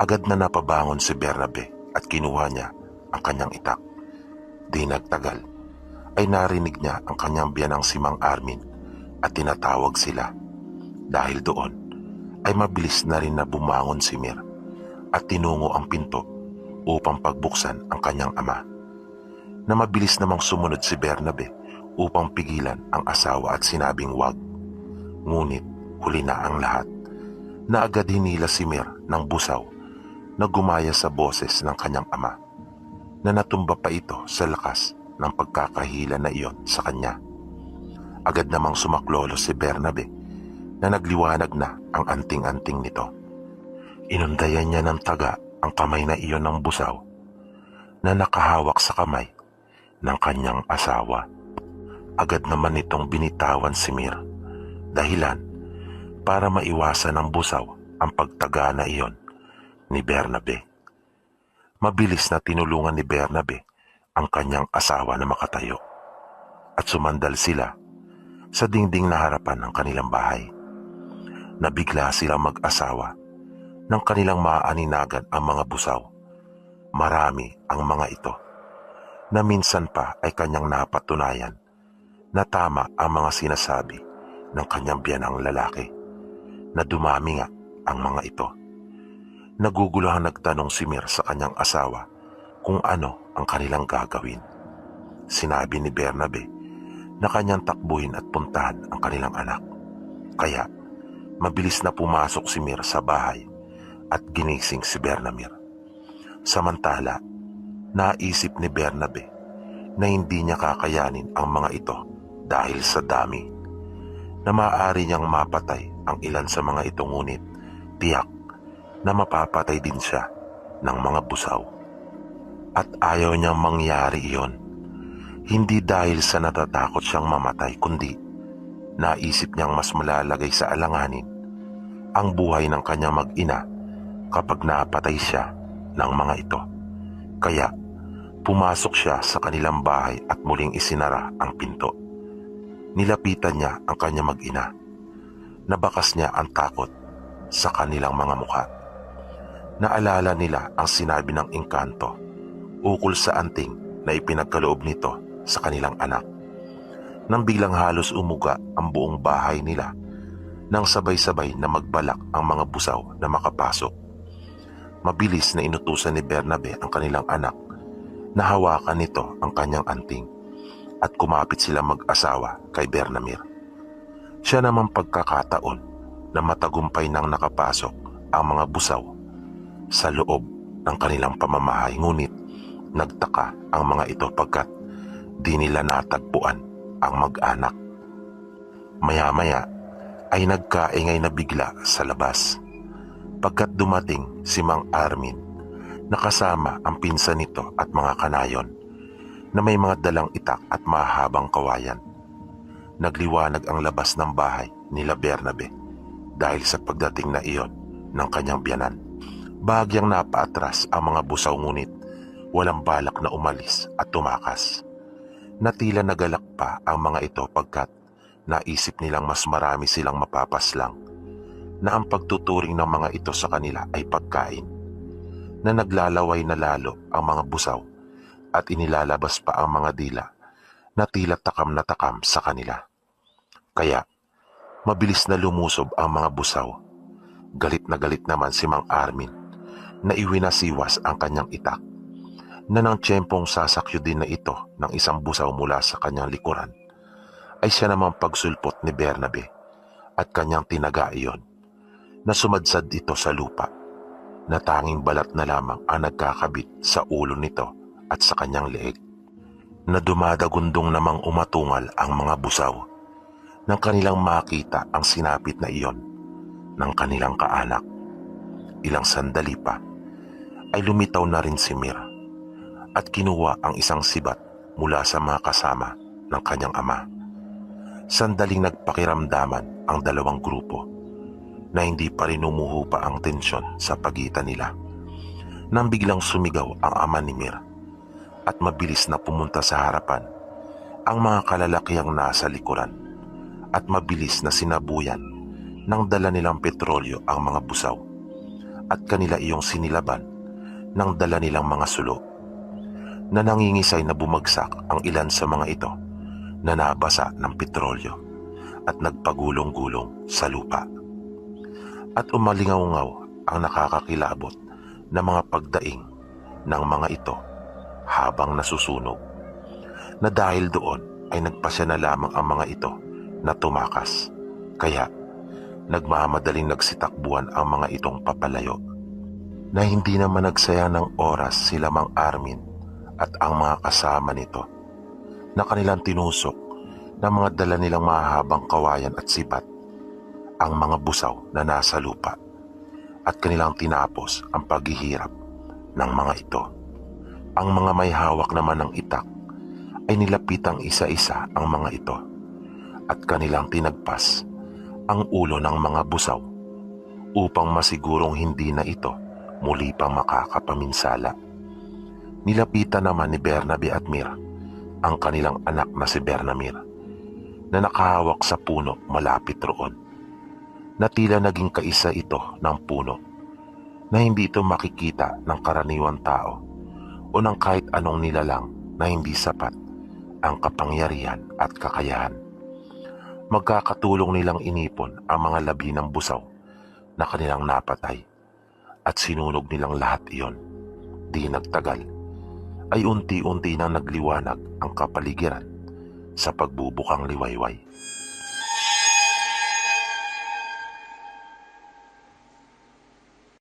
Agad na napabangon si Bernabe at kinuha niya ang kanyang itak. Di nagtagal ay narinig niya ang kanyang biyanang si Mang Armin at tinatawag sila. Dahil doon ay mabilis na rin na bumangon si Mir at tinungo ang pinto upang pagbuksan ang kanyang ama. Na mabilis namang sumunod si Bernabe upang pigilan ang asawa at sinabing wag. Ngunit huli na ang lahat, na agad hinila si Mir ng busaw na gumaya sa boses ng kanyang ama, na natumba pa ito sa lakas ng pagkakahila na iyon sa kanya. Agad namang sumaklolo si Bernabe na nagliwanag na ang anting-anting nito. Inundayan niya ng taga ang kamay na iyon ng busaw na nakahawak sa kamay ng kanyang asawa. Agad naman itong binitawan si Mir, dahilan para maiwasan ng busaw ang pagtaga na iyon ni Bernabe. Mabilis na tinulungan ni Bernabe ang kanyang asawa na makatayo at sumandal sila sa dingding na harapan ng kanilang bahay. Nabigla silang mag-asawa nang kanilang maaaninagan ang mga busaw. Marami ang mga ito na minsan pa ay kanyang napatunayan na tama ang mga sinasabi ng kanyang biyanang lalaki, na dumami nga ang mga ito. Naguguluhan nagtanong si Mir sa kanyang asawa kung ano ang kanilang gagawin. Sinabi ni Bernabe na kanyang takbuhin at puntahan ang kanilang anak. Kaya mabilis na pumasok si Mir sa bahay at ginising si Bernamir. Samantala, naisip ni Bernabe na hindi niya kakayanin ang mga ito dahil sa dami, na maaari niyang mapatay ang ilan sa mga ito, ngunit tiyak na mapapatay din siya ng mga busaw. At ayaw niyang mangyari iyon, hindi dahil sa natatakot siyang mamatay, kundi naisip niyang mas malalagay sa alanganin ang buhay ng kanyang mag-ina kapag napatay siya ng mga ito. Kaya pumasok siya sa kanilang bahay at muling isinara ang pinto. Nilapitan niya ang kanyang mag-ina. Nabakas niya ang takot sa kanilang mga mukha. Naalala nila ang sinabi ng engkanto ukol sa anting na ipinagkaloob nito sa kanilang anak. Nang biglang halos umuga ang buong bahay nila nang sabay-sabay na magbalak ang mga busaw na makapasok. Mabilis na inutusan ni Bernabe ang kanilang anak na hawakan nito ang kanyang anting at kumapit sila mag-asawa kay Bernamir. Siya naman pagkakataon na matagumpay nang nakapasok ang mga busaw sa loob ng kanilang pamamahay, ngunit nagtaka ang mga ito pagkat di nila natagpuan ang mag-anak. Maya-maya ay nagkaingay na bigla sa labas pagkat dumating si Mang Armin na kasama ang pinsan nito at mga kanayon na may mga dalang itak at mahabang kawayan. Nagliwanag ang labas ng bahay nila Bernabe dahil sa pagdating na iyon ng kanyang biyanan. Bahagyang napaatras ang mga busaw, ngunit walang balak na umalis at tumakas. Natila nagalak pa ang mga ito pagkat naisip nilang mas marami silang mapapaslang, na ang pagtuturing ng mga ito sa kanila ay pagkain, na naglalaway na lalo ang mga busaw at inilalabas pa ang mga dila na tila takam na takam sa kanila. Kaya mabilis na lumusob ang mga busaw. Galit na galit naman si Mang Armin na iwinasiwas ang kanyang itak, na nang tiyempong sasakyo din na ito ng isang busaw mula sa kanyang likuran, ay siya namang pagsulpot ni Bernabe at kanyang tinaga iyon, na sumadsad ito sa lupa, na tanging balat na lamang ang nagkakabit sa ulo nito at sa kanyang leeg, na dumadagundong namang umatungal ang mga busaw nang kanilang makita ang sinapit na iyon ng kanilang kaanak. Ilang sandali pa ay lumitaw na rin si Mir at kinuha ang isang sibat mula sa mga kasama ng kanyang ama. Sandaling nagpakiramdaman ang dalawang grupo na hindi pa rin umuho pa ang tensyon sa pagitan nila, nang biglang sumigaw ang ama ni Mir at mabilis na pumunta sa harapan ang mga kalalakihang nasa likuran at mabilis na sinabuyan ng dala nilang petrolyo ang mga busaw at kanila iyong sinilaban ng dala nilang mga sulo, na nangingisay na bumagsak ang ilan sa mga ito na nabasa ng petrolyo at nagpagulong-gulong sa lupa. At umalingaw-ngaw ang nakakakilabot na mga pagdaing ng mga ito habang nasusunog, na dahil doon ay nagpasya na lamang ang mga ito na tumakas. Kaya nagmamadaling nagsitakbuhan ang mga itong papalayo, na hindi naman nagsaya ng oras sila Mang Armin at ang mga kasama nito, na kanilang tinusok na mga dala nilang mahabang kawayan at sibat ang mga busaw na nasa lupa, at kanilang tinapos ang paghihirap ng mga ito. Ang mga may hawak naman ng itak ay nilapitang isa-isa ang mga ito at kanilang tinagpas ang ulo ng mga busaw upang masigurong hindi na ito muli pang makakapaminsala. Nilapitan naman ni Bernabe at Mir ang kanilang anak na si Bernamir, na nakahawak sa puno malapit roon, na tila naging kaisa ito ng puno, na hindi ito makikita ng karaniwang tao o ng kahit anong nilalang na hindi sapat ang kapangyarihan at kakayahan. Magkakatulong nilang inipon ang mga labi ng busaw na kanilang napatay at sinunog nilang lahat iyon. Di nagtagal ay unti-unti nang nagliwanag ang kapaligiran sa pagbubukang liwayway.